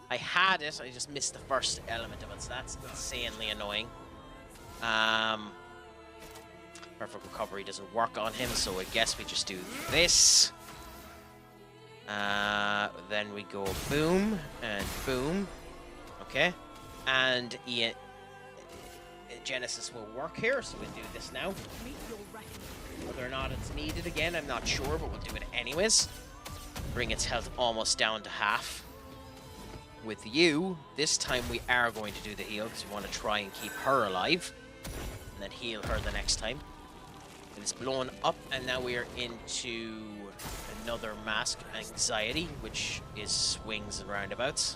I had it, I just missed the first element of it, so that's insanely annoying. Perfect recovery doesn't work on him, so I guess we just do this. Then we go boom and boom. Okay. And Genesis will work here, so we'll do this now. Whether or not it's needed again, I'm not sure, but we'll do it anyways. Bring its health almost down to half. With you, this time we are going to do the heal, because we want to try and keep her alive. And then heal her the next time. It's blown up, and now we are into another mask, Anxiety, which is swings and roundabouts.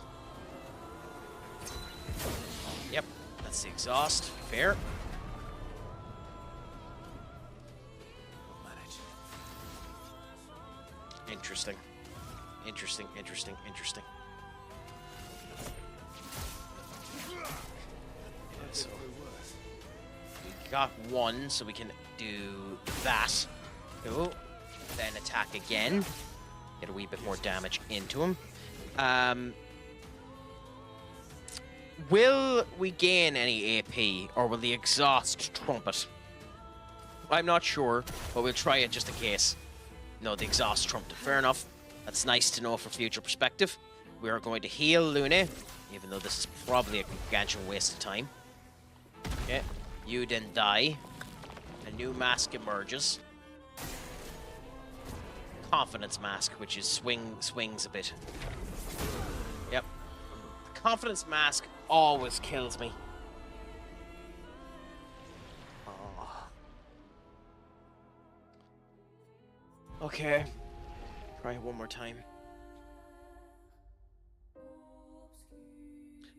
Yep, that's the exhaust. Fair. Interesting. Interesting. So we got 1, so we can do that. Cool. Then attack again. Get a wee bit more damage into him. Will we gain any AP, or will the exhaust trump it? I'm not sure, but we'll try it just in case. No, the exhaust trumped it. Fair enough. That's nice to know for future perspective. We are going to heal Lune, even though this is probably a gargantuan waste of time. Okay, you didn't die. A new mask emerges. Confidence mask, which is swings a bit. Yep. The confidence mask always kills me. Oh. Okay. Try it one more time.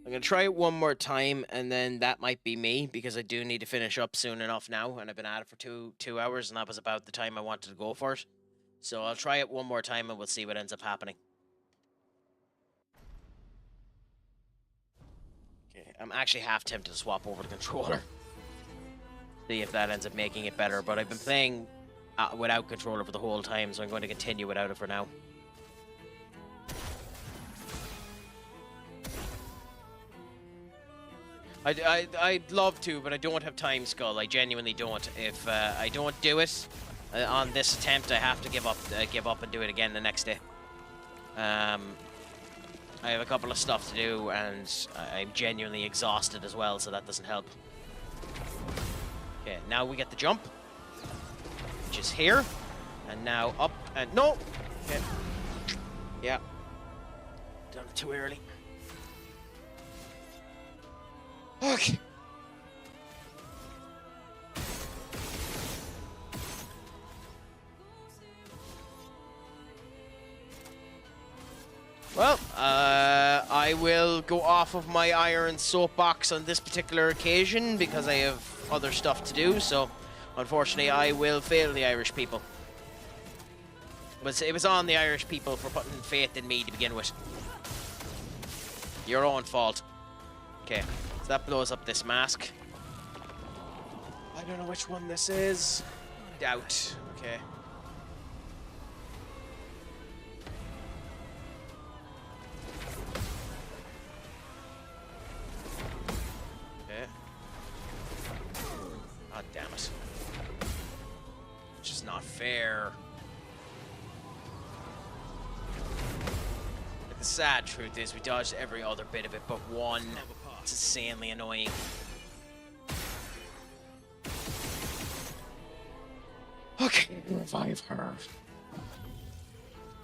I'm going to try it one more time, and then that might be me, because I do need to finish up soon enough now, and I've been at it for two hours, and that was about the time I wanted to go for it. So I'll try it one more time, and we'll see what ends up happening. Okay, I'm actually half tempted to swap over the controller. See if that ends up making it better, but I've been playing without controller for the whole time, so I'm going to continue without it for now. I'd love to, but I don't have time, Skull. I genuinely don't. If I don't do it on this attempt, I have to give up and do it again the next day. I have a couple of stuff to do, and I'm genuinely exhausted as well, so that doesn't help. Okay, now we get the jump, which is here, and now up and no. Okay. Yeah. Done it too early. Okay. Well, I will go off of my iron soapbox on this particular occasion because I have other stuff to do, so unfortunately I will fail the Irish people. But it was on the Irish people for putting faith in me to begin with. Your own fault. Okay. That blows up this mask. I don't know which one this is. Doubt. Okay. Okay. God damn it. It's just not fair. But the sad truth is we dodged every other bit of it but one. It's insanely annoying. Okay, revive her.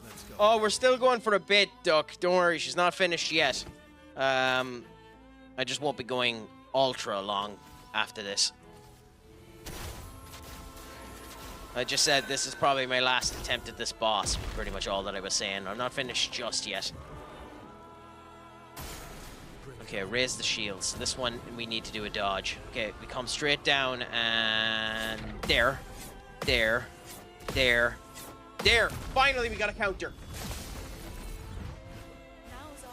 Let's go. Oh, we're still going for a bit, Duck. Don't worry, she's not finished yet. I just won't be going ultra long after this. I just said this is probably my last attempt at this boss. Pretty much all that I was saying. I'm not finished just yet. Okay, raise the shields. So this one, we need to do a dodge. Okay, we come straight down and... There. There. There. There! Finally, we got a counter!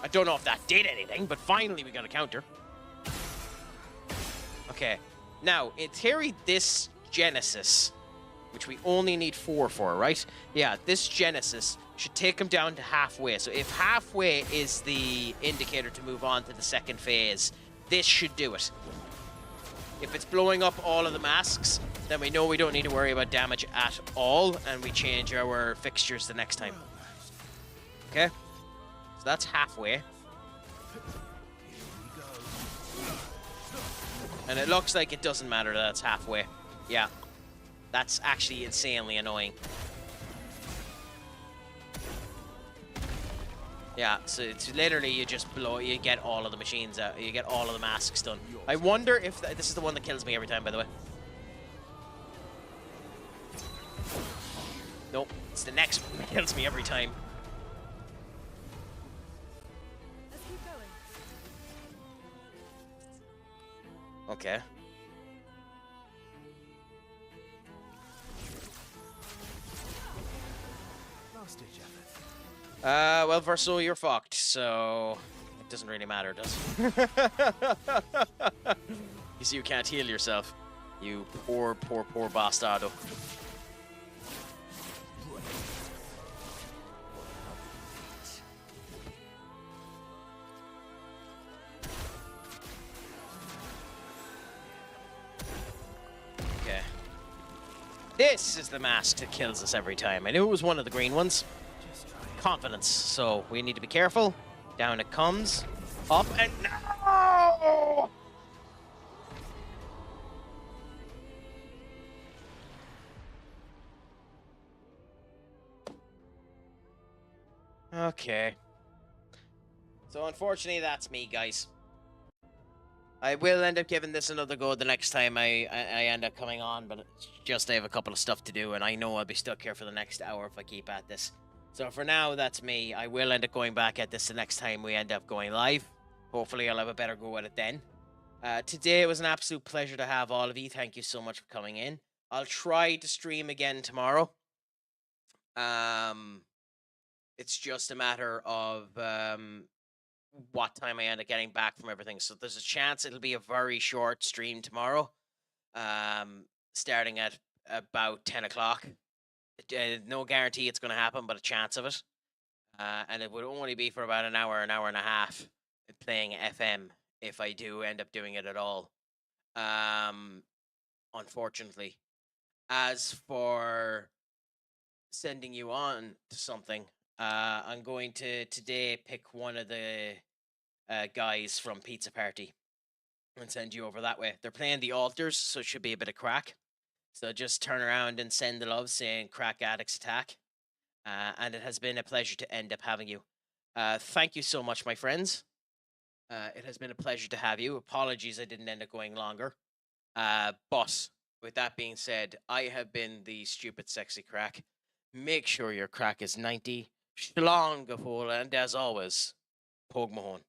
I don't know if that did anything, but finally we got a counter. Okay. Now, in theory, this Genesis, which we only need 4 for, right? Yeah, this Genesis should take him down to halfway. So if halfway is the indicator to move on to the second phase, this should do it. If it's blowing up all of the masks, then we know we don't need to worry about damage at all, and we change our fixtures the next time. Okay? So that's halfway. And it looks like it doesn't matter that it's halfway. Yeah. That's actually insanely annoying. Yeah, so it's literally you just blow, you get all of the machines out, you get all of the masks done. I wonder if this is the one that kills me every time, by the way. Nope, it's the next one that kills me every time. Let's keep going. Okay. Well, Verso, you're fucked, so it doesn't really matter, does it? You see, you can't heal yourself. You poor, poor, poor bastardo. Okay. This is the mask that kills us every time. I knew it was one of the green ones. Confidence, so we need to be careful. Down it comes. Up and no! Okay. So unfortunately that's me, guys. I will end up giving this another go the next time I end up coming on, but it's just I have a couple of stuff to do and I know I'll be stuck here for the next hour if I keep at this. So for now, that's me. I will end up going back at this the next time we end up going live. Hopefully, I'll have a better go at it then. Today, it was an absolute pleasure to have all of you. Thank you so much for coming in. I'll try to stream again tomorrow. It's just a matter of what time I end up getting back from everything. So there's a chance it'll be a very short stream tomorrow, starting at about 10 o'clock. No guarantee it's going to happen, but a chance of it. And it would only be for about an hour and a half playing FM if I do end up doing it at all. Unfortunately. As for sending you on to something, I'm going to today pick one of the guys from Pizza Party and send you over that way. They're playing the altars, so it should be a bit of crack. So just turn around and send the love saying Crack Addicts Attack. And it has been a pleasure to end up having you. Thank you so much, my friends. It has been a pleasure to have you. Apologies I didn't end up going longer. But with that being said, I have been the stupid sexy crack. Make sure your crack is 90. Shlong, and as always, Pog Mahone.